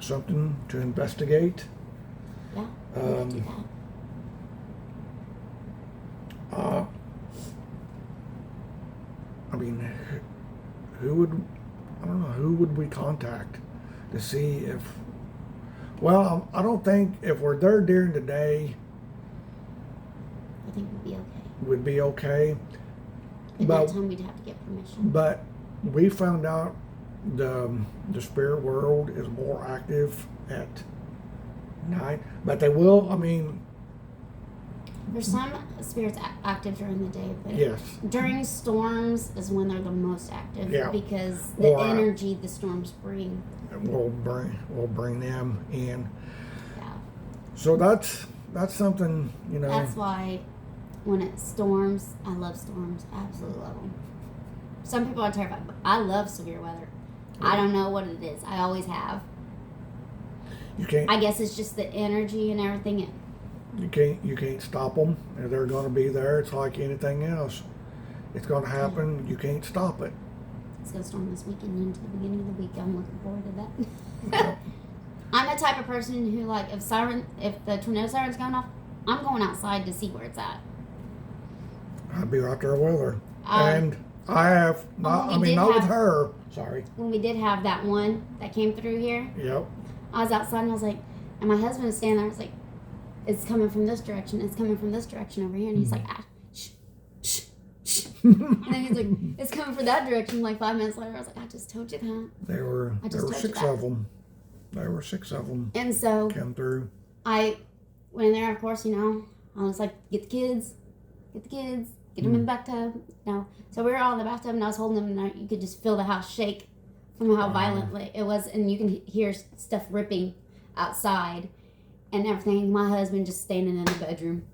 something to investigate. yeah. we could do that. I mean, who would we contact to see if, well, I don't think if we're there during the day, I think we'd be okay. we'd be okay. At But- that time, we'd have to get permission. But we found out the spirit world is more active at night, but they will, There's some spirits active during the day, but yes. during storms is when they're the most active Yeah. because the Or, energy the storms bring. We'll bring them in. Yeah. So that's something, That's why when it storms, I love storms. I absolutely love them. Some people are terrified, but I love severe weather. I don't know what it is. I always have. you can't I guess it's just the energy and everything. you can't stop them. They're going to be there. It's like anything else. It's going to happen. You can't stop it. It's going to storm this weekend into the beginning of the week. I'm looking forward to that. I'm the type of person who, like, if the tornado siren's going off, I'm going outside to see where it's at. I'd be right there with her. And I have not. we did not with have- her. Sorry. When we did have that one that came through here, Yep. I was outside and I was like, and my husband was standing there. I was like, it's coming from this direction. It's coming from this direction over here. And he's like, shh, shh, shh. And then he's like, it's coming from that direction. Like 5 minutes later, I was like, I just told you that. There were I just there were told you 6 that. of them. There were 6 of them And so come through. I went in there, of course, I was like, get the kids, get them in the bathtub. So we were all in the bathtub and I was holding them and you could just feel the house shake from how violently it was. And you can hear stuff ripping outside and everything. My husband just standing in the bedroom.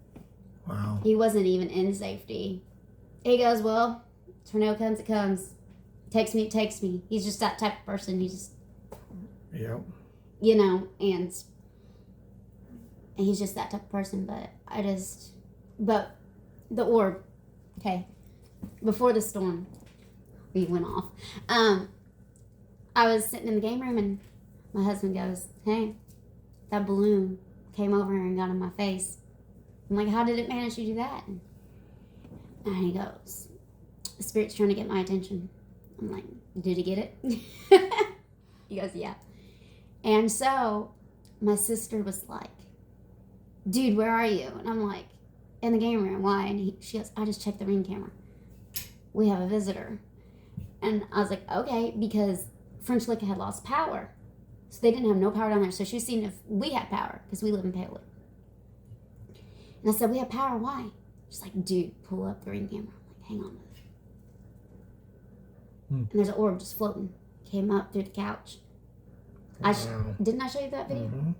Wow. He wasn't even in safety. He goes, well, tornado comes, it comes. Text me. He's just that type of person. He just, Yep. you know, and he's just that type of person. But the orb, okay, before the storm, we went off. I was sitting in the game room and my husband goes, "Hey, that balloon came over and got in my face." I'm like, "How did it manage to do that?" And he goes, "The spirit's trying to get my attention." I'm like, "Did he get it?" He goes, "Yeah." And so my sister was like, "Dude, where are you?" And I'm like, "In the game room." "Why?" And she goes, "I just checked the ring camera. We have a visitor." And I was like, "Okay," because French Lick had lost power. So they didn't have no power down there. So she was seeing if we had power, because we live in Paoli. And I said, "We have power, why?" She's like, "Dude, pull up the ring camera." I'm like, "Hang on." And there's an orb just floating. Came up through the couch. Wow. Didn't I show you that video? Mm-hmm.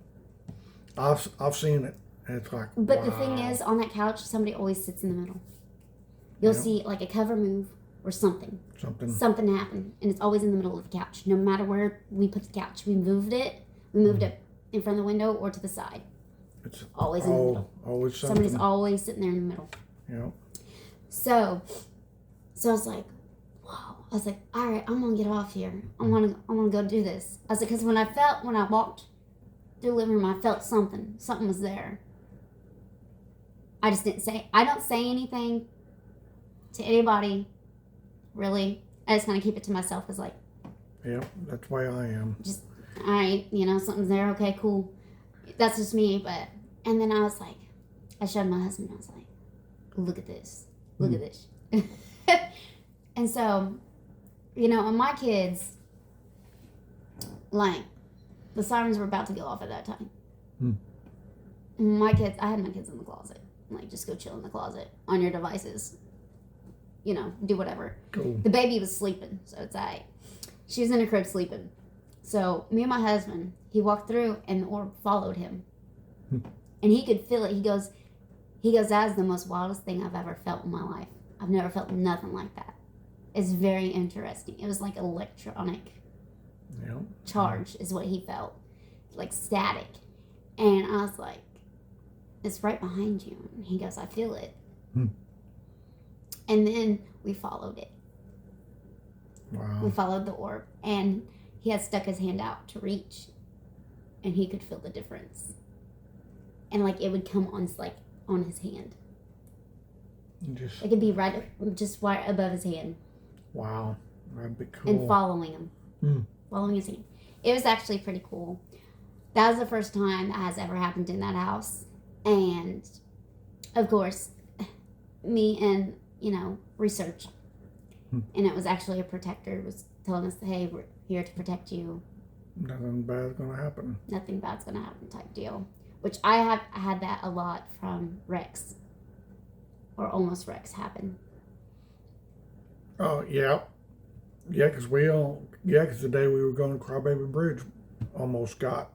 I've seen it. And it's like, But wow. the thing is, on that couch, somebody always sits in the middle. You'll Yep. see like a cover move or something. Something. Something happened, and it's always in the middle of the couch. No matter where we put the couch, we moved it in front of the window or to the side. It's Always in the middle. Always something. Somebody's always sitting there in the middle. Yep. So I was like, "Whoa!" I was like, "All right, I'm gonna get off here. I wanna go do this." I was like, because when I walked through the living room, I felt something. Something was there. I just didn't say. I don't say anything to anybody, really. I just kind of keep it to myself. It's like, Yep. That's why I am. just, all right, something's there. Okay, cool. That's just me. And then I was like, I showed my husband. I was like, "Look at this. Look at this." And so, and my kids, like, the sirens were about to go off at that time. I had my kids in the closet. Like, just go chill in the closet on your devices. Do whatever. Cool. The baby was sleeping, so it's all right. She was in her crib sleeping. So me and my husband, he walked through and the orb followed him. And he could feel it. He goes, "That's the most wildest thing I've ever felt in my life. I've never felt nothing like that. It's very interesting." It was like electronic Yep. charge is what he felt. Like static. And I was like, "It's right behind you." And he goes, "I feel it." And then we followed it. Wow. We followed the orb. And he had stuck his hand out to reach. And he could feel the difference. And like it would come on his hand. It could be right above his hand. Wow. That'd be cool. And following him. Following his hand. It was actually pretty cool. That was the first time that has ever happened in that house. And of course, me and, research. And it was actually a protector was telling us, "Hey, we're here to protect you. Nothing bad's gonna happen. Nothing bad's gonna happen," type deal. Which I have had that a lot from Rex. Or almost Rex happen. Oh, yeah. Yeah, because the day we were going to Crybaby Bridge almost got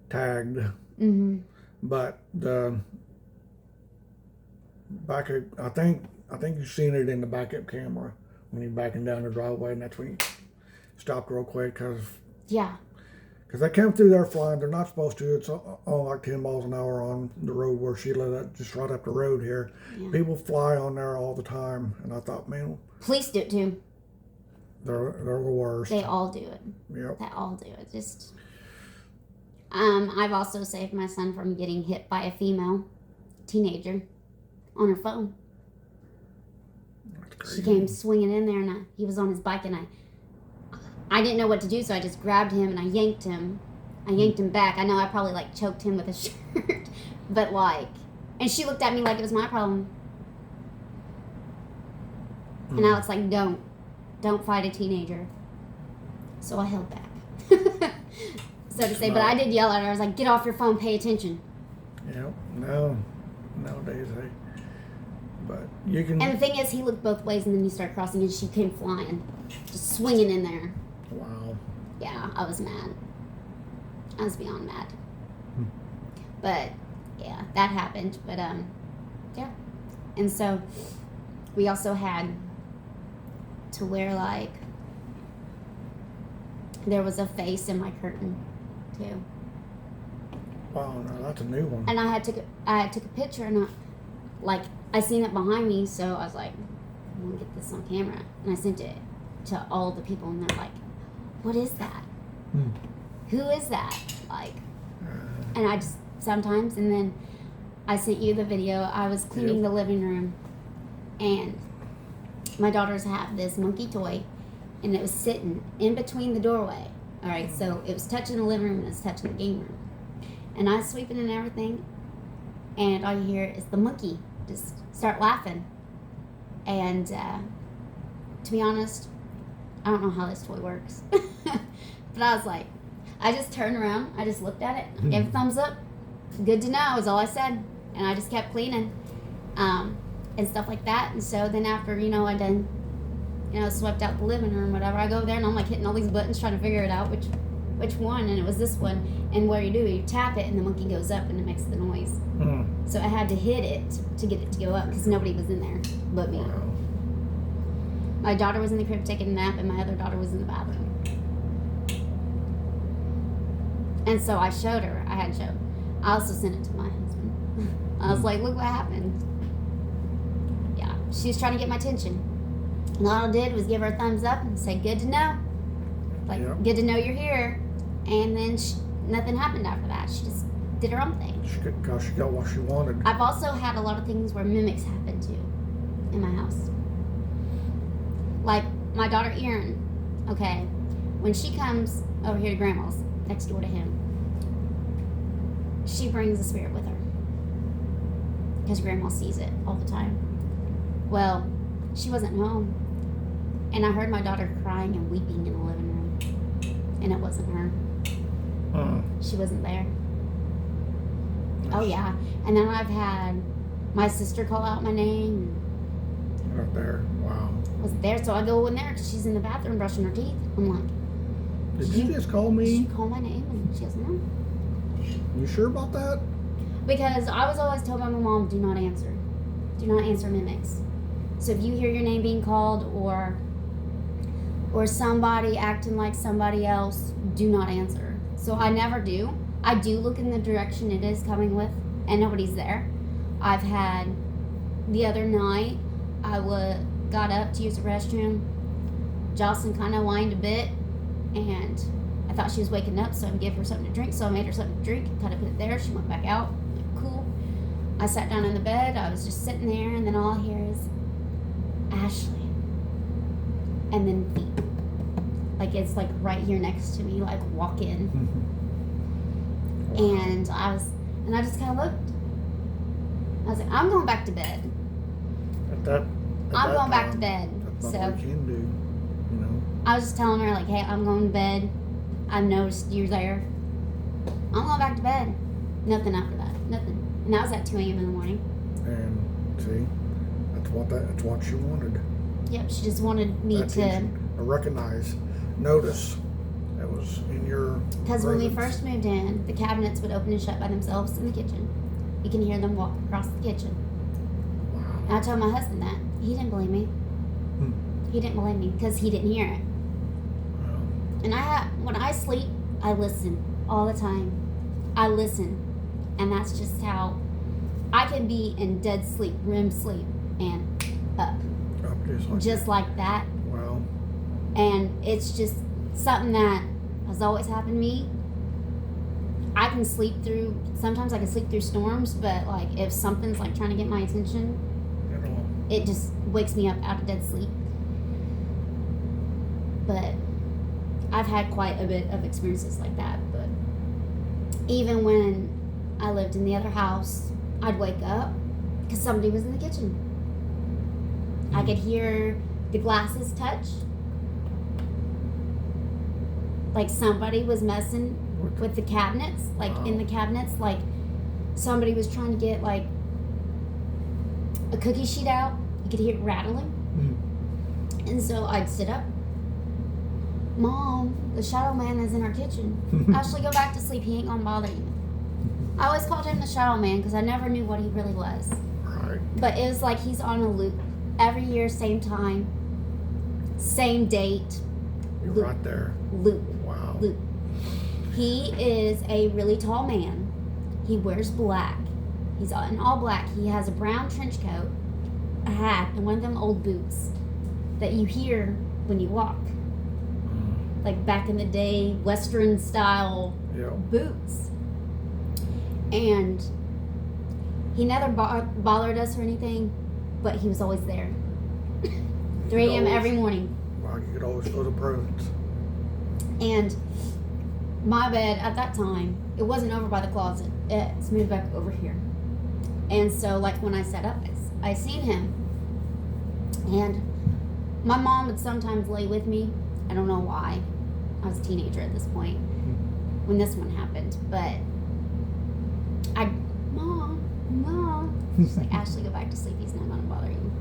tagged. Mm-hmm. But the backup, I think you've seen it in the backup camera when you're backing down the driveway, and that's when you stopped real quick because Yeah. they come through there flying. They're not supposed to. It's on like 10 miles an hour on the road where she lived, just right up the road here. Yeah. People fly on there all the time, and I thought, man, Police do it too. they're the worst. They all do it. Yep. They all do it. Just. I've also saved my son from getting hit by a female teenager on her phone. That's crazy. She came swinging in there, and he was on his bike, and I didn't know what to do, so I just grabbed him and I yanked him. I yanked him back. I know I probably choked him with a shirt, but and she looked at me like it was my problem. And I was like, don't fight a teenager. So I held back. So to say, but I did yell at her. I was like, "Get off your phone, pay attention." Yep. No. Nowadays, but you can. And the thing is, he looked both ways, and then he started crossing, and she came flying, just swinging in there. Wow. Yeah, I was mad. I was beyond mad. But yeah, that happened. But yeah, and so we also had to where there was a face in my curtain too. Wow, no, that's a new one. And I had took a picture, and I seen it behind me, so I was like, I'm gonna get this on camera, and I sent it to all the people, and they're like, what is that? Who is that? Like, and I just sometimes, and then I sent you the video. I was cleaning the living room, and my daughters have this monkey toy, and it was sitting in between the doorway. All right, so it was touching the living room and it was touching the game room, and I was sweeping and everything, and all you hear is the monkey just start laughing. And to be honest, I don't know how this toy works, but I was like, I just turned around, I just looked at it, gave a thumbs up. Good to know is all I said, and I just kept cleaning, and stuff like that. And so then after I done, swept out the living room, whatever, I go there and I'm like hitting all these buttons trying to figure it out which one, and it was this one. And what you tap it and the monkey goes up and it makes the noise. So I had to hit it to get it to go up because nobody was in there but me. Wow. My daughter was in the crib taking a nap, and my other daughter was in the bathroom. And so I showed her. I also sent it to my husband. I was like, look what happened. Yeah, she was trying to get my attention. And all I did was give her a thumbs up and say, good to know. Like, good to know you're here. And then nothing happened after that. She just did her own thing. She got what she wanted. I've also had a lot of things where mimics happen too in my house. Like my daughter Erin, okay, when she comes over here to Grandma's, next door to him, she brings a spirit with her because Grandma sees it all the time. Well, she wasn't home, and I heard my daughter crying and weeping in the living room, and it wasn't her. She wasn't there. Oh yeah, and then I've had my sister call out my name. Right there. Wow. Wasn't there, so I go in there because she's in the bathroom brushing her teeth. I'm like, Did you just call did me? you call my name? And she goes, no. You sure about that? Because I was always told by my mom, do not answer. Do not answer mimics. So if you hear your name being called or somebody acting like somebody else, do not answer. So I never do. I do look in the direction it is coming with, and nobody's there. I've had, the other night, got up to use the restroom. Jocelyn kind of whined a bit, and I thought she was waking up, so I gave her something to drink. So I made her something to drink, kind of put it there. She went back out. Like, cool. I sat down in the bed. I was just sitting there, and then all I hear is Ashley, and then feet. Like it's like right here next to me, like walk in. Wow. And I just kind of looked. I was like, I'm going back to bed. I'm going back to bed. That's So not what you can do, I was just telling her like, hey, I'm going to bed. I noticed you're there. I'm going back to bed. Nothing after that. Nothing. And that was at 2 a.m. in the morning. And see, that's what she wanted. Yep, she just wanted me Attention. Recognize, notice. That was in your. Because when we presence. first moved in, the cabinets would open and shut by themselves in the kitchen. You can hear them walk across the kitchen. Wow. And I told my husband that. He didn't believe me. He didn't believe me because he didn't hear it. Wow. And when I sleep, I listen all the time. I listen. And that's just how I can be in dead sleep, REM sleep, and up. Up Just like that. Wow. And it's just something that has always happened to me. I can sleep through, sometimes I can sleep through storms, but like if something's like trying to get my attention, it just wakes me up out of dead sleep. But I've had quite a bit of experiences like that. But even when I lived in the other house, I'd wake up because somebody was in the kitchen. I could hear the glasses touch. Like somebody was messing with the cabinets, like in the cabinets, like somebody was trying to get like a cookie sheet out. You could hear it rattling. And so I'd sit up. Mom, the shadow man is in our kitchen. Ashley, go back to sleep. He ain't gonna bother you. I always called him the shadow man because I never knew what he really was. Right. But it was like he's on a loop. Every year, same time, same date. You're Loop. right there. Loop. Wow. Wow. Luke. He is a really tall man. He wears black. He's in all black. He has a brown trench coat, a hat, and one of them old boots that you hear when you walk. Like back in the day, Western style Yeah. boots. And he never bothered us or anything, but he was always there. 3 a.m. every morning. Wow, you could always feel the presence. And my bed at that time, it wasn't over by the closet. It's moved back over here. And so, like, when I sat up, I seen him. And my mom would sometimes lay with me. I don't know why. I was a teenager at this point when this one happened. But Mom. She's like, Ashley, go back to sleep. He's not going to bother you.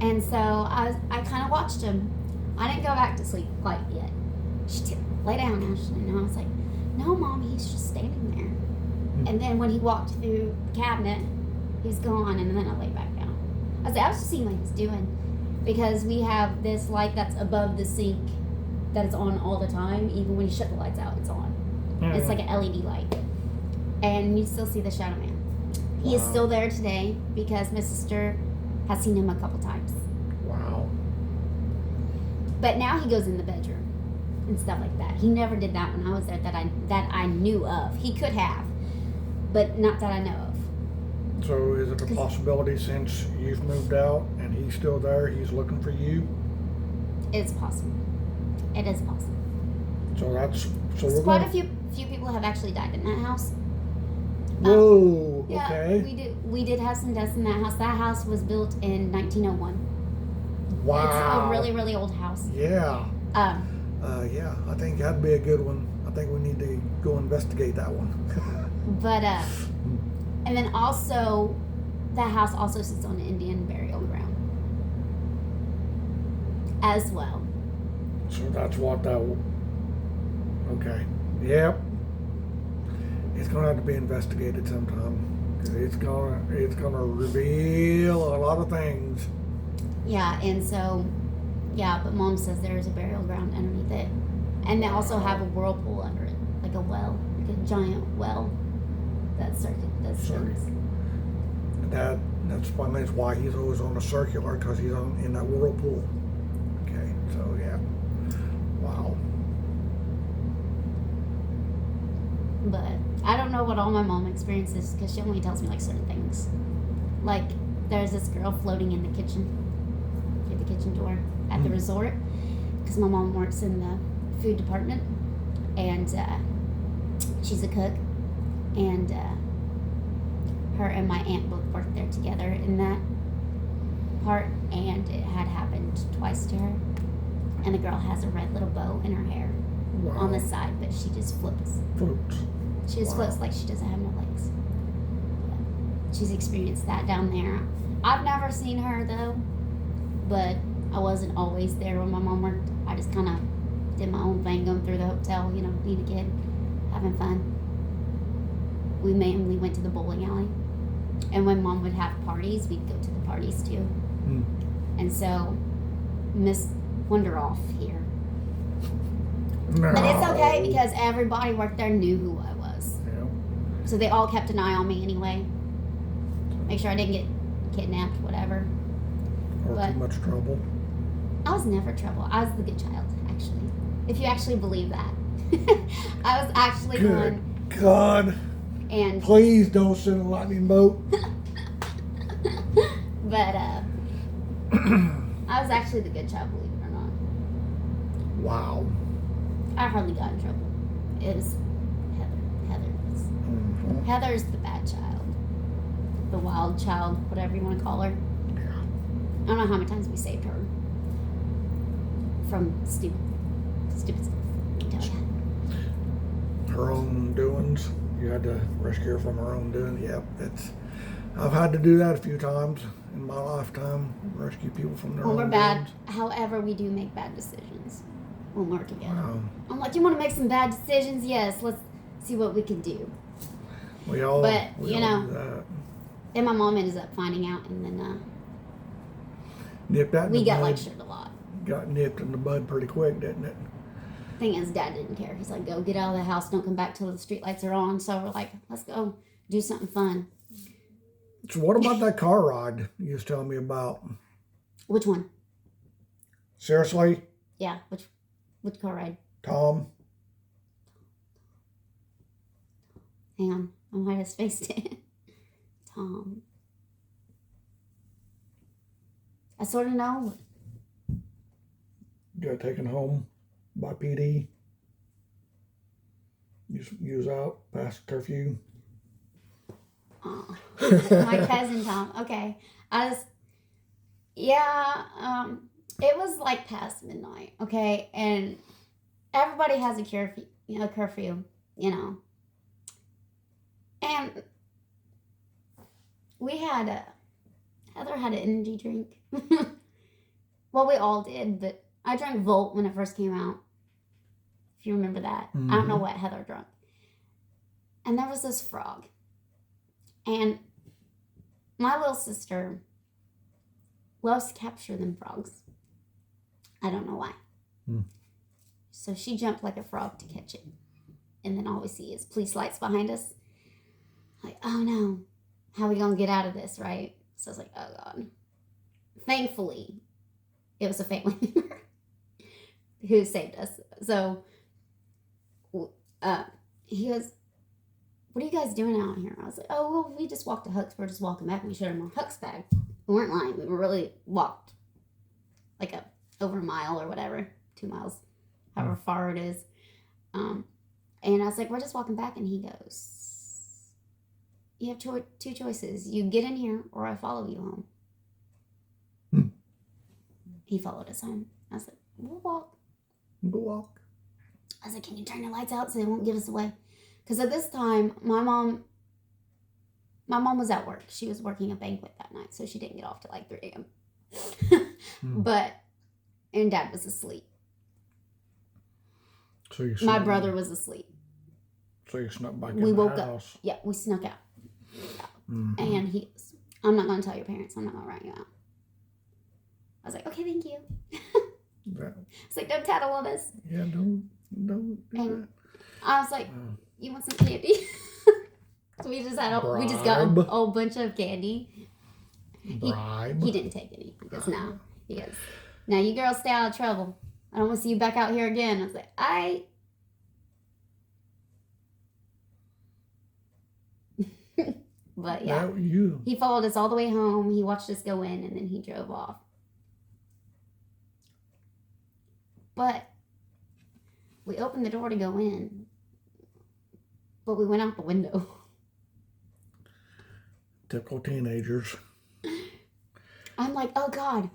And so I kind of watched him. I didn't go back to sleep quite yet. She said, lay down, Ashley. And I was like, no, Mom, he's just standing there. And then when he walked through the cabinet, he was gone, and then I laid back down. I was just seeing what he's doing. Because we have this light that's above the sink that is on all the time. Even when you shut the lights out, it's on. It's like an LED light. And you still see the Shadow Man. He is still there today because my sister has seen him a couple times. Wow. But now he goes in the bedroom and stuff like that. He never did that when I was there that I knew of. He could have, but not that I know of. So is it a possibility since you've moved out and he's still there, he's looking for you? It's possible. It is possible. So we're Quite going. a few people have actually died in that house. Whoa. Yeah, Okay. we did have some deaths in that house. That house was built in 1901. Wow. It's a really, really old house. Yeah. Um, I think that'd be a good one. I think we need to go investigate that one. but and then also, that house also sits on an Indian burial ground as well. So that's what that. Okay. Yep. It's gonna have to be investigated sometime. 'Cause it's gonna reveal a lot of things. Yeah, and so, yeah, but Mom says there's a burial ground underneath it. And they also have a whirlpool under it, like a well, like a giant well that's circulates. That's probably why he's always on a circular, because he's in that whirlpool. Okay, so yeah. Wow. But I don't know what all my mom experiences because she only tells me like certain things. Like there's this girl floating in the kitchen, through the kitchen door at the resort, because my mom works in the food department, and she's a cook, and her and my aunt both worked there together in that part, and it had happened twice to her. And the girl has a red little bow in her hair on the side, but she just floats. She just floats like she doesn't have no legs. Yeah. She's experienced that down there. I've never seen her though, but I wasn't always there when my mom worked. I just kind of did my own thing, going through the hotel, you know, being a kid, having fun. We mainly went to the bowling alley, and when Mom would have parties, we'd go to the parties too. And so, Miss Wonderoff here. No. But it's okay because everybody worked there knew who I was. Yeah. So they all kept an eye on me anyway. Make sure I didn't get kidnapped, whatever. Or But- too much trouble. I was never trouble. I was the good child, actually. If you actually believe that. I was actually Good one. God. And Please don't send a lightning bolt. but I was actually the good child, believe it or not. Wow. I hardly got in trouble. It was Heather. Heather's the bad child. The wild child, whatever you want to call her. I don't know how many times we saved her from stupid stuff. I can tell you. Her own doings. You had to rescue her from her own doings. Yep, I've had to do that a few times in my lifetime. Rescue people from their When own we're bad, doings. however, we do make bad decisions when we're together. Wow. I'm like, you want to make some bad decisions? Yes, let's see what we can do. We all. But, we you all know, do that. And my mom ends up finding out, and then Nipped that in we the got bud. lectured a lot. Got nipped in the bud pretty quick, didn't it? Thing is, Dad didn't care. He's like, go get out of the house. Don't come back till the street lights are on. So we're like, let's go do something fun. So what about that car ride you was telling me about? Which one? Seriously, Yeah, which car ride? Tom? Hang on. I might have spaced it. Tom. I sort of know. Got taken home by PD. You was out past curfew. Oh, my cousin Tom. Okay. It was like past midnight, okay? And everybody has a curfew, And Heather had an energy drink. Well, we all did, but I drank Volt when it first came out. If you remember that. Mm-hmm. I don't know what Heather drank. And there was this frog. And my little sister loves to capture them frogs. I don't know why. So she jumped like a frog to catch it. And then all we see is police lights behind us. Like, oh no, how are we going to get out of this, right? So I was like, oh God. Thankfully, it was a family member who saved us. So he goes, what are you guys doing out here? I was like, oh, well, we just walked to Huck's. We're just walking back. And we showed him our Huck's bag. We weren't lying. We were really walked like over a mile or whatever, 2 miles, however far it is. And I was like, we're just walking back. And he goes, you have two choices. You get in here or I follow you home. He followed us home. I was like, we'll walk. We'll walk. I was like, can you turn the lights out so they won't give us away? Because at this time, my mom was at work. She was working a banquet that night, so she didn't get off till like 3 a.m. And Dad was asleep. So my brother was asleep. So you snuck back we in woke the house. up. Yeah, we snuck out. Mm-hmm. And I'm not going to tell your parents. I'm not going to write you out. I was like, okay, thank you. It's like, don't tattle on us. Yeah, don't do that. I was like, you want some candy? So we just got a whole bunch of candy. Bribe. He didn't take any. He goes, no. He goes, now you girls stay out of trouble. I don't want to see you back out here again. I was like, But yeah, he followed us all the way home. He watched us go in, and then he drove off. But we opened the door to go in, but we went out the window. Typical teenagers. I'm like, oh God,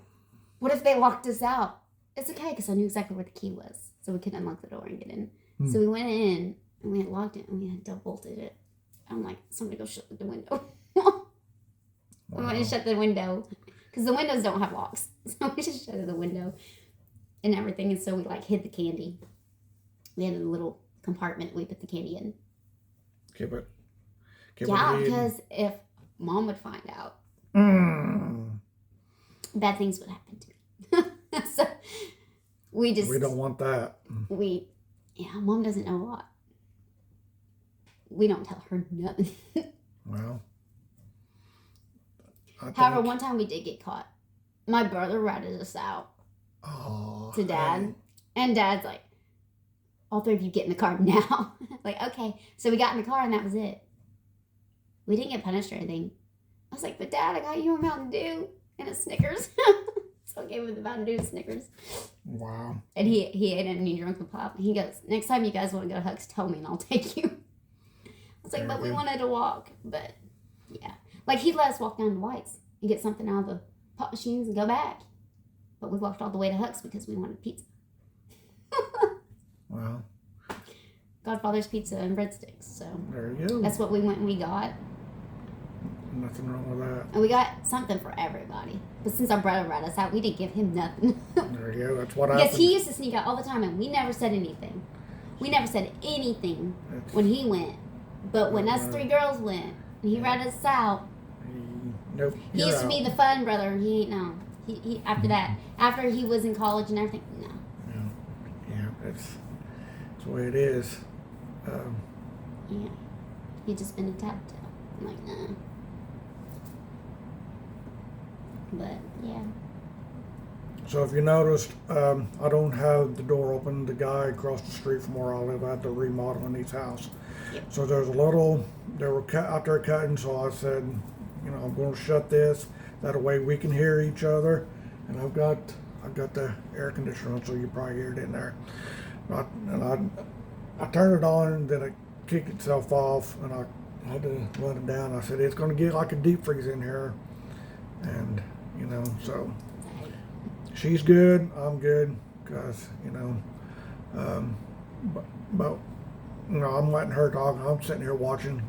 what if they locked us out? It's okay, because I knew exactly where the key was, so we could unlock the door and get in. So we went in, and we had locked it, and we had double bolted it. I'm like, somebody go shut the window. We went and shut the window, because the windows don't have locks. So we just shut the window and everything, and so we hid the candy. We had a little compartment we put the candy in. Keep it because if Mom would find out, bad things would happen to me. So we don't want that. Mom doesn't know a lot. We don't tell her nothing. Well, however, one time we did get caught. My brother ratted us out to Dad. And Dad's like, all three of you get in the car now. Like, okay. So we got in the car and that was it. We didn't get punished or anything. I was like, but Dad, I got you a Mountain Dew and a Snickers. So I gave him the Mountain Dew and Snickers. Wow. And he ate it and he drank a pop. He goes, next time you guys want to go to Huck's, tell me and I'll take you. I was like, but we wanted to walk. But yeah. He'd let us walk down to White's and get something out of the pop machines and go back. But we walked all the way to Huck's because we wanted pizza. Wow. Godfather's Pizza and breadsticks. So there you go. That's what we went and we got. Nothing wrong with that. And we got something for everybody. But since our brother ratted us out, we didn't give him nothing. There you go. That's what happened. Because he used to sneak out all the time and we never said anything. We never said anything when he went. But when us three girls went and he ratted us out, nope, he used to be the fun brother and he ain't no. He after that, after he was in college and everything, no. Yeah, it's That's the way it is. Yeah. He just been a tattletale. I'm like, nah. But yeah. So if you noticed, I don't have the door open. The guy across the street from where I live had to remodeling his house. Yep. So there's they were out there cutting, so I said, I'm going to shut this. That way we can hear each other. And I've got the air conditioner on, so you probably hear it in there. I turned it on, and then it kicked itself off, and I had to let it down. I said, it's going to get like a deep freeze in here. And, so she's good, I'm good, because, but I'm letting her talk. I'm sitting here watching,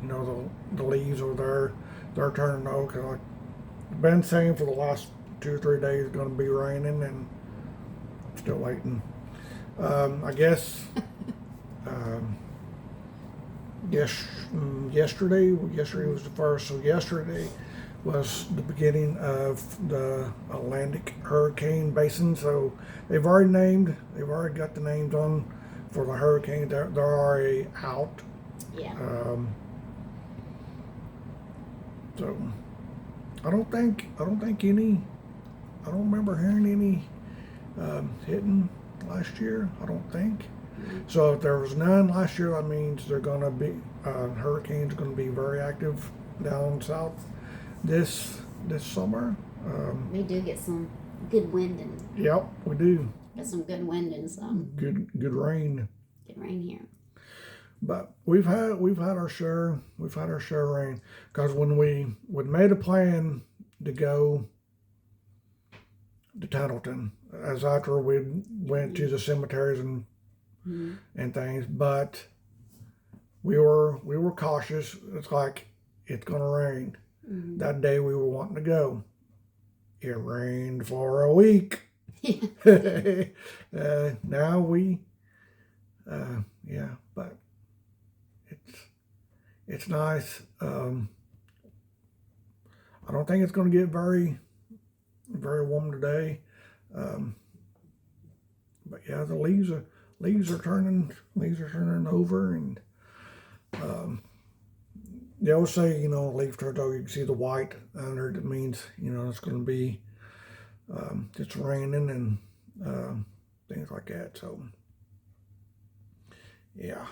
the leaves over there, they're turning over, because I've been saying for the last 2 or 3 days it's going to be raining, and I'm still waiting. I guess, yesterday was the first, so yesterday was the beginning of the Atlantic hurricane basin. So they've already got the names on for the hurricane. They're already out. Yeah. So I don't remember hearing any hitting last year. I don't think. So if there was none last year, that means they're gonna be hurricanes are gonna be very active down south this summer. We do get some good wind and Yep, we do. get some good wind and some Good rain. good rain here. But we've had our share of rain, because when we made a plan to go to Tunnelton, as after we went to the cemeteries and things, but we were cautious. It's like it's gonna rain. That day we were wanting to go, it rained for a week. Now but it's nice. I don't think it's going to get very warm today. But yeah, the leaves are turning over, and they always say, leaf turns over, you can see the white under it. It means, it's going to be, it's raining and things like that. So, yeah.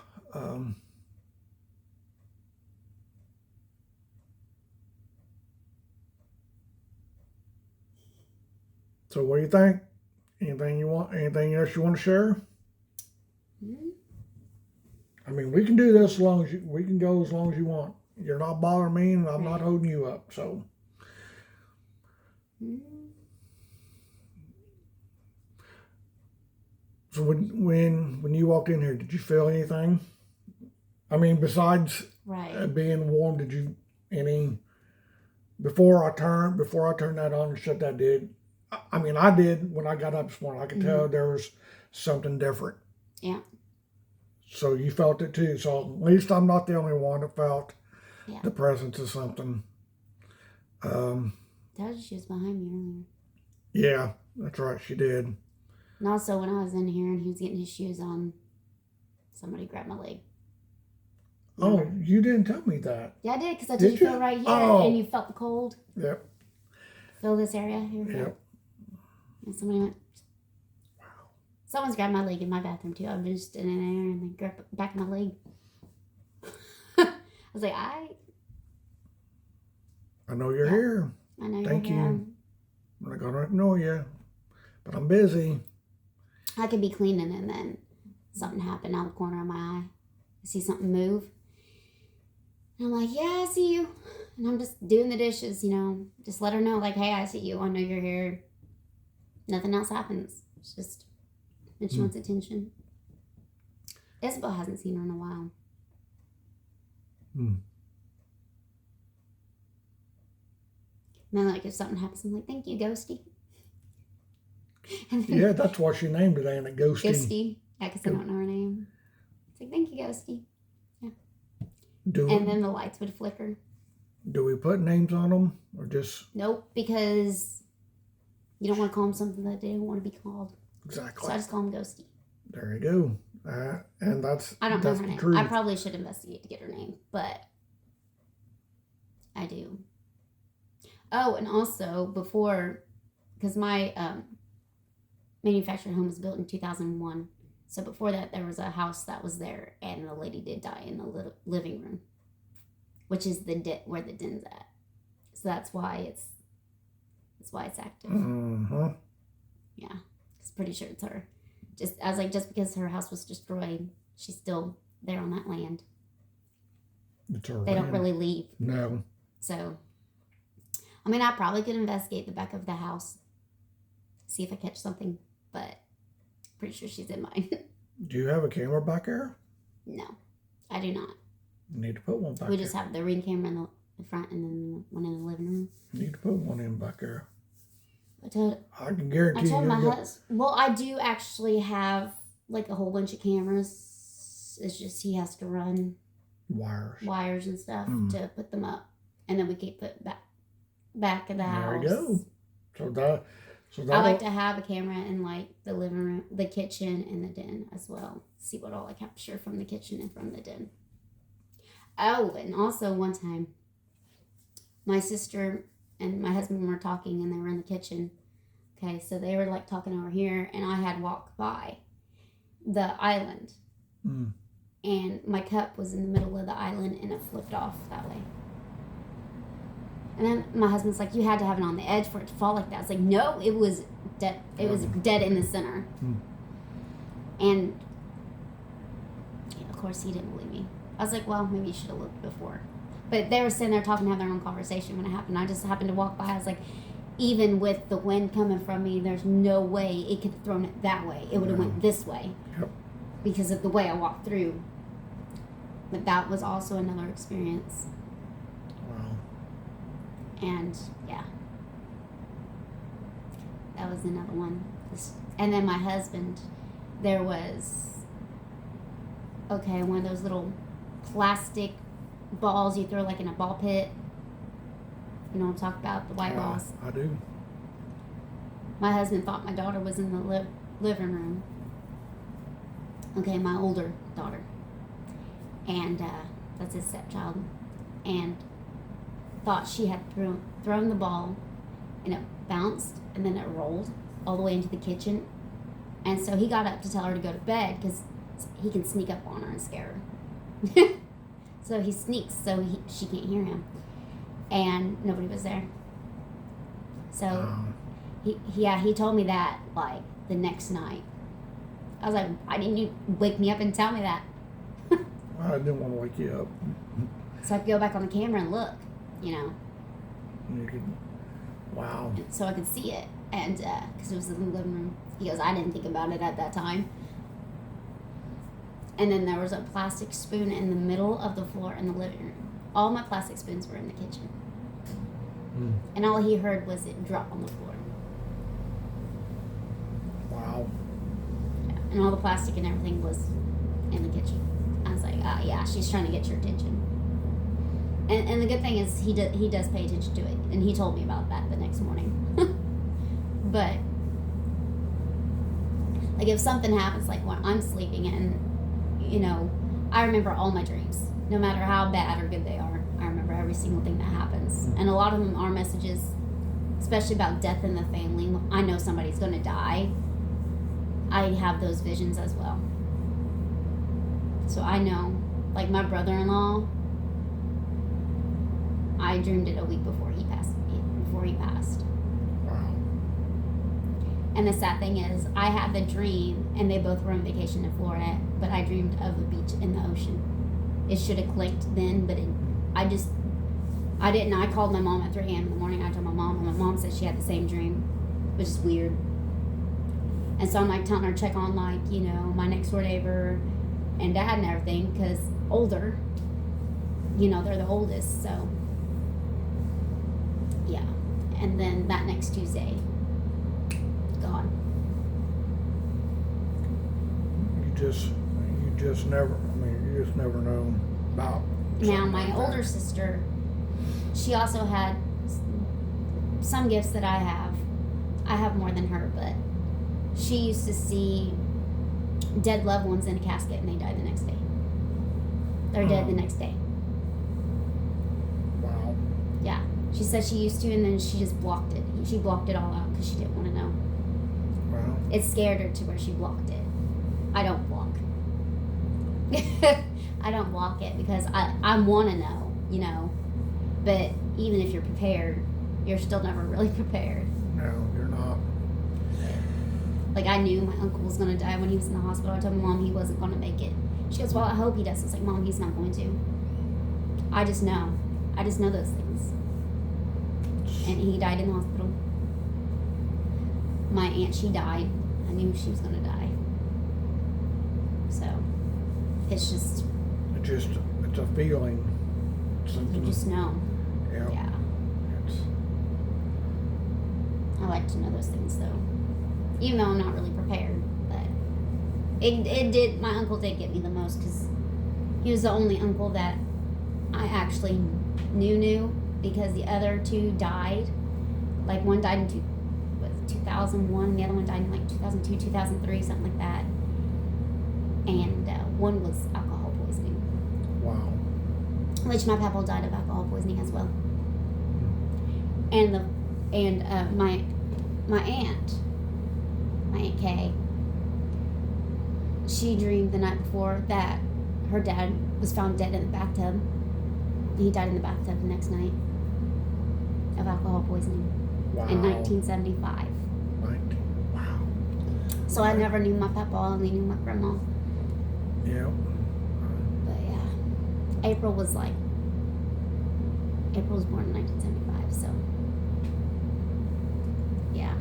So what do you think? Anything else you want to share? I mean, we can do this we can go as long as you want. You're not bothering me, and I'm not holding you up. So, when you walked in here, did you feel anything? I mean, besides being warm, did you before I turned that on and shut that I mean, I did when I got up this morning. I could tell there was something different. Yeah. So you felt it too. So at least I'm not the only one that felt the presence of something. She was behind me earlier. Yeah, that's right. She did. And also, when I was in here and he was getting his shoes on, somebody grabbed my leg. Remember? Oh, you didn't tell me that. Yeah, I did, because I told you feel right here, and you felt the cold. Yep. Feel this area here? Yep. And somebody went, wow. Someone's grabbed my leg in my bathroom too. I'm just in there and they grabbed the back of my leg. I was like, I know you're here. I know Thank you're you. here. I'm not going to ignore you, but I'm busy. I could be cleaning and then something happened out of the corner of my eye. I see something move. And I'm like, yeah, I see you. And I'm just doing the dishes, just let her know, like, hey, I see you. I know you're here. Nothing else happens. It's just, and she wants attention. Isabel hasn't seen her in a while. And then, like, if something happens, I'm like, thank you, Ghosty. And then, yeah, that's why she named it, ain't it? Ghosty. Ghosty. Yeah, because I don't know her name. It's like, thank you, Ghosty. Yeah. And then the lights would flicker. Do we put names on them, or just? Nope, because you don't want to call them something that they don't want to be called. Exactly. So I just call them Ghosty. There you go. And that's I don't know that's her the name. truth. I probably should investigate to get her name, but I do. Oh, and also before, because my manufactured home was built in 2001. So before that, there was a house that was there, and the lady did die in the living room, which is where the den's at. So that's why it's active. Mm-hmm. Yeah, it's pretty sure it's her. I was like, just because her house was destroyed, she's still there on that land. It's her They land. don't really leave. No. So, I mean, I probably could investigate the back of the house, see if I catch something, but pretty sure she's in mine. Do you have a camera back there? No, I do not. You need to put one back We there. just have the ring camera in the front and then one in the living room. You need to put one in back there. I told I can guarantee my you. husband. Well, I do actually have like a whole bunch of cameras. It's just he has to run wires and stuff to put them up, and then we keep it back of the house. There you go. So I like to have a camera in like the living room, the kitchen, and the den as well. See what all I capture from the kitchen and from the den. Oh, and also one time, my sister and my husband were talking, and they were in the kitchen. Okay, so they were like talking over here, and I had walked by the island, and my cup was in the middle of the island, and it flipped off that way. And then my husband's like, "You had to have it on the edge for it to fall like that." I was like, "No, it was dead. It was dead in the center." And yeah, of course, he didn't believe me. I was like, "Well, maybe you should have looked before." But they were sitting there talking, having their own conversation when it happened. I just happened to walk by. I was like, even with the wind coming from me, there's no way it could have thrown it that way. It would have went this way because of the way I walked through. But that was also another experience. Wow. And yeah, that was another one. And then my husband, there was, one of those little plastic balls you throw like in a ball pit. You know what I'm talking about? The white balls. I do. My husband thought my daughter was in the living room. Okay, my older daughter. And that's his stepchild. And thought she had thrown the ball, and it bounced, and then it rolled all the way into the kitchen. And so he got up to tell her to go to bed because he can sneak up on her and scare her. So he sneaks so she can't hear him. And nobody was there. So he told me that like the next night. I was like, why didn't you wake me up and tell me that? I didn't want to wake you up. So I could go back on the camera and look, you know. You could, wow. So I could see it, and because it was in the living room. He goes, I didn't think about it at that time. And then there was a plastic spoon in the middle of the floor in the living room. All my plastic spoons were in the kitchen. And all he heard was it drop on the floor. Wow. Yeah. And all the plastic and everything was in the kitchen. I was like, yeah, she's trying to get your attention. And the good thing is he does pay attention to it. And he told me about that the next morning. But, like, if something happens, like when I'm sleeping and, you know, I remember all my dreams. No matter how bad or good they are, I remember every single thing that happens. And a lot of them are messages, especially about death in the family. I know somebody's going to die. I have those visions as well. So I know, like my brother-in-law, I dreamed it a week before he passed. Wow. And the sad thing is, I had the dream, and they both were on vacation in Florida, but I dreamed of a beach in the ocean. It should have clicked then, but I didn't. I called my mom at 3 a.m. in the morning. I told my mom, and my mom said she had the same dream, which is weird. And so I'm like telling her to check on, like, you know, my next door neighbor and dad and everything, because older, you know, they're the oldest, so yeah. And then that next Tuesday, gone. You just never know about. Now my like older that. sister, she also had some gifts that I have. I have more than her, but she used to see dead loved ones in a casket and they died the next day. They're dead the next day. Wow. Yeah. She said she used to, and then she just blocked it. She blocked it all out because she didn't want to know. Wow. It scared her to where she blocked it. I don't block. I don't block it because I want to know, you know. But even if you're prepared, you're still never really prepared. No, you're not. Like, I knew my uncle was going to die when he was in the hospital. I told my mom he wasn't going to make it. She goes, well, I hope he does. I was like, Mom, he's not going to. I just know. I just know those things. And he died in the hospital. My aunt, she died. I knew she was going to die. So, it's just... It's a feeling. Something. You just know. Yeah. Yeah. It's, I like to know those things, though. Even though I'm not really prepared. But it did... My uncle did get me the most because he was the only uncle that I actually knew because the other two died. Like, one died in 2001, and the other one died in like 2002, 2003, something like that. And one was alcohol poisoning. wow. Which my papa died of alcohol poisoning as well. And my aunt Kay, she dreamed the night before that her dad was found dead in the bathtub. He died in the bathtub the next night of alcohol poisoning Wow. in 1975. Wow. So I never knew my papa, I only knew my grandma. Yeah. But yeah, April was born in 1975, so yeah.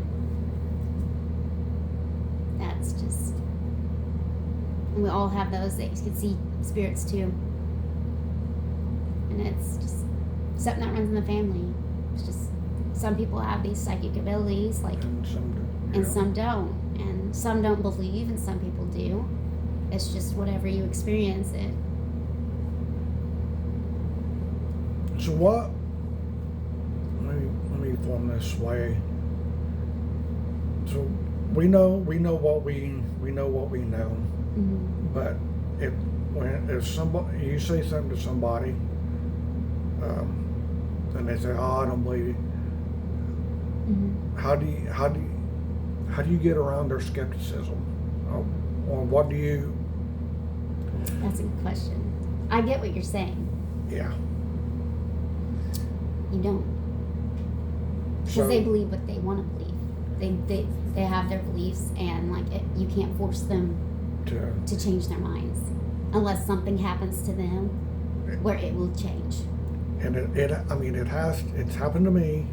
That's just, and we all have those that you can see spirits too. And it's just something that runs in the family. It's just, some people have these psychic abilities, like, And some do. and Yeah. some don't. And some don't believe, and some people do. It's just whatever you experience it. So what? Let me form this way. So we know what we know, Mm-hmm. but if somebody, you say something to somebody, and they say, "Oh, I don't believe it," Mm-hmm. how do you get around their skepticism, or what do you? That's a good question. I get what you're saying. Yeah. You don't. So Because they believe what they want to believe. They have their beliefs, and like you can't force them to change their minds unless something happens to them where it will change. and it's happened to me,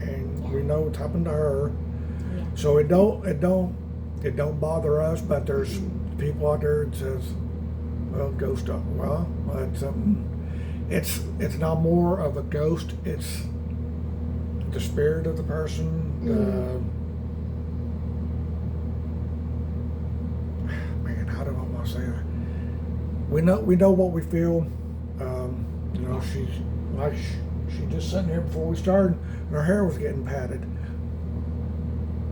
and we know it's happened to her. Yeah. So it don't bother us, but there's people out there that says, well, ghost stuff. Well, it's something. It's not more of a ghost. It's the spirit of the person. Man, how do I want to say that? We know what we feel. You know, she just sitting here before we started, and her hair was getting patted.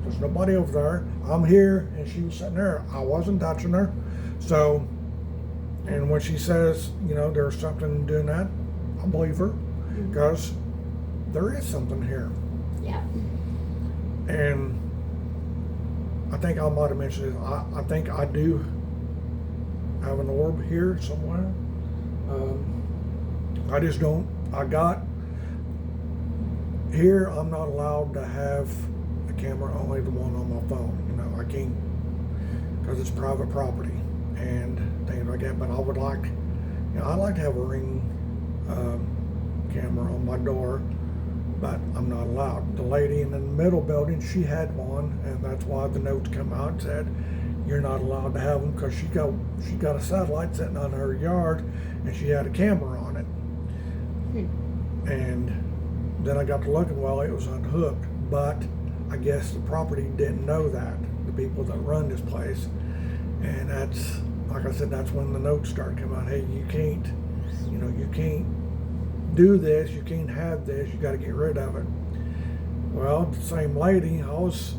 There's nobody over there. I'm here, and she was sitting there. I wasn't touching her. So, and when she says, you know, there's something doing that, I believe her, because there is something here. Yeah. And I think I might have mentioned it. I think I do have an orb here somewhere. I just don't. I got here. I'm not allowed to have a camera, only the one on my phone. You know, I can't, because it's private property and things like that. But I would like, you know, I like to have a Ring camera on my door, but I'm not allowed. The lady in the middle building, she had one, and that's why the notes come out and said you're not allowed to have them, because she got a satellite sitting on her yard, and she had a camera on it. And then I got to looking, well, it was unhooked, but I guess the property didn't know that, the people that run this place. And that's, like I said, that's when the notes started coming out. Hey, you can't do this, you can't have this, you got to get rid of it. Well, the same lady, I was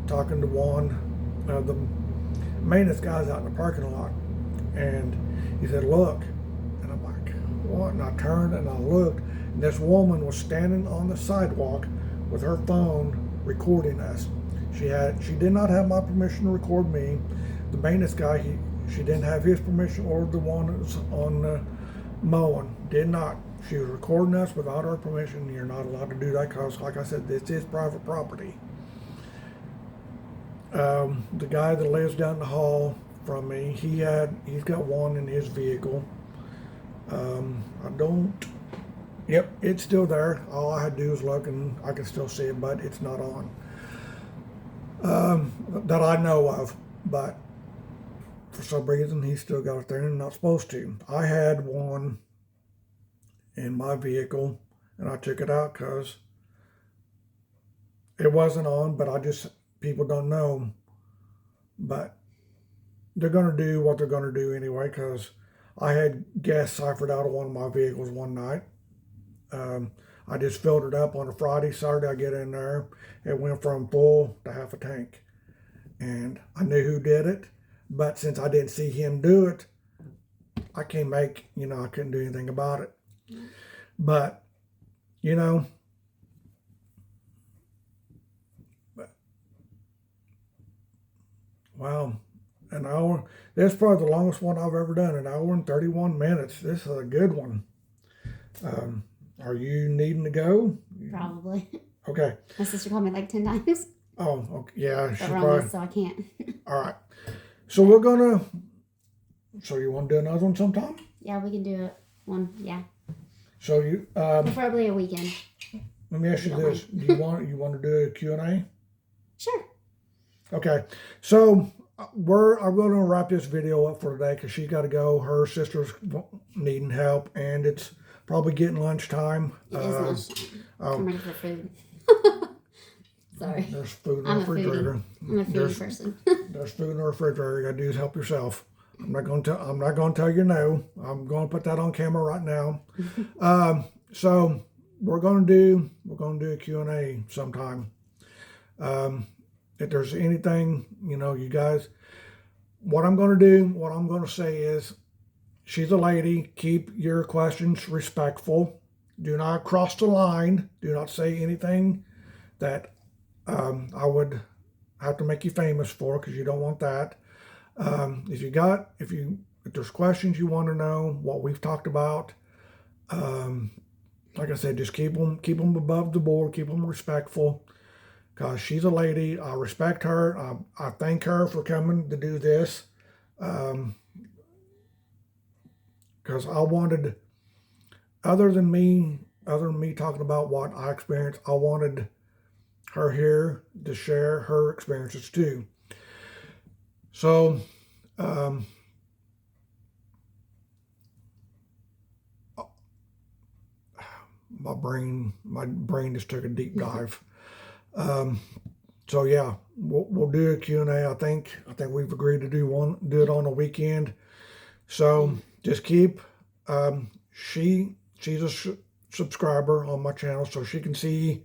talking to one of them Maintenance guy's out in the parking lot, and he said, "Look," and I'm like, "What?" And I turned and I looked, and this woman was standing on the sidewalk with her phone recording us. She did not have my permission to record me. The maintenance guy, she didn't have his permission, or the one that was on the mowing did not. She was recording us without our permission. You're not allowed to do that because, like I said, this is private property. The guy that lives down the hall from me, he's got one in his vehicle. Yep, it's still there. All I had to do was look, and I can still see it, but it's not on. That I know of, but for some reason he's still got it there and not supposed to. I had one in my vehicle, and I took it out because it wasn't on, but people don't know. But they're going to do what they're going to do anyway, because I had gas ciphered out of one of my vehicles one night. I just filled it up on a Friday. Saturday I get in there, it went from full to half a tank. And I knew who did it, but since I didn't see him do it, I couldn't do anything about it. But, wow, an hour. This is probably the longest one I've ever done, an hour and 31 minutes. This is a good one. Are you needing to go? Probably. Okay. My sister called me like 10 times. Oh, okay. Yeah. But we're on this, so I can't. All right. So so you want to do another one sometime? Yeah, we can do it one. Yeah. So you, preferably a weekend. let me ask you this. Do you want to do a Q&A? Sure. Okay. So I'm going to wrap this video up for today because she's got to go. Her sister's needing help, and it's probably getting lunchtime. It is lunchtime. I'm ready for food. Sorry. There's food in the refrigerator. I'm a foodie person. There's food in the refrigerator. You got to do is help yourself. I'm not going to tell you no. I'm going to put that on camera right now. So we're going to do a Q&A sometime. If there's anything, you guys, what I'm going to say is, she's a lady. Keep your questions respectful. Do not cross the line. Do not say anything that I would have to make you famous for, because you don't want that. If there's questions you want to know what we've talked about, like I said, just keep them above the board. Keep them respectful, because she's a lady. I respect her. I thank her for coming to do this. Because I wanted, other than me talking about what I experienced, I wanted her here to share her experiences too. So, my brain just took a deep dive. So yeah, we'll do a Q&A. I think we've agreed to do it on a weekend. So just keep, she's a subscriber on my channel, so she can see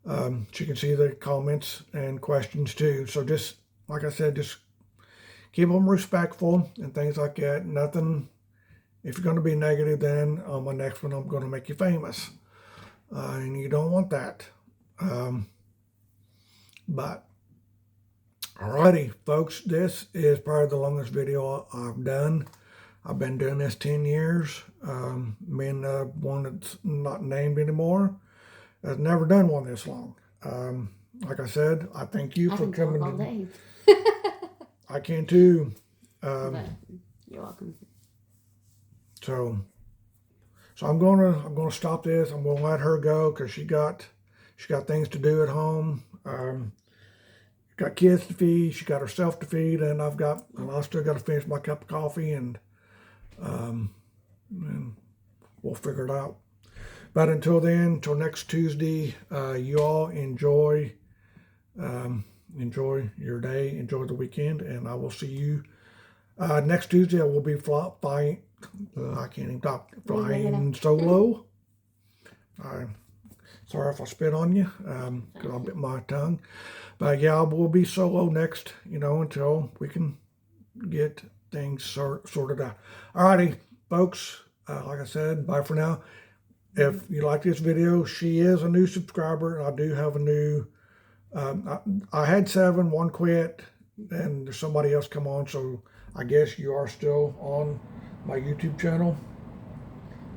the comments and questions too. So just, like I said, just keep them respectful and things like that. Nothing, if you're going to be negative, then on my next one, I'm going to make you famous. And you don't want that. But, alrighty, folks, this is probably the longest video I've done. I've been doing this 10 years. Being one that's not named anymore, I've never done one this long. Like I said, I thank you for coming. All day. I can too. But you're welcome. So I'm gonna stop this. I'm gonna let her go because she got things to do at home. Got kids to feed. She got herself to feed, and I still got to finish my cup of coffee, and we'll figure it out. But until then, until next Tuesday, you all enjoy your day, enjoy the weekend, and I will see you next Tuesday. I will be flying. I can't even talk. Flying solo. Sorry if I spit on you, because I bit my tongue. But yeah, I will be solo next, until we can get things sorted out. Alrighty, folks. Like I said, bye for now. If you like this video, she is a new subscriber. I do have a new. I had 7, 1 quit, and there's somebody else come on. So I guess you are still on my YouTube channel.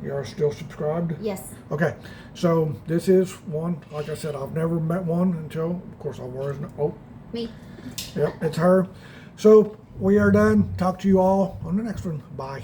You are still subscribed? Yes. Okay, so this is one. Like I said, I've never met one until, of course, I was. Oh, Me. yep, it's her. So we are done. Talk to you all on the next one. Bye.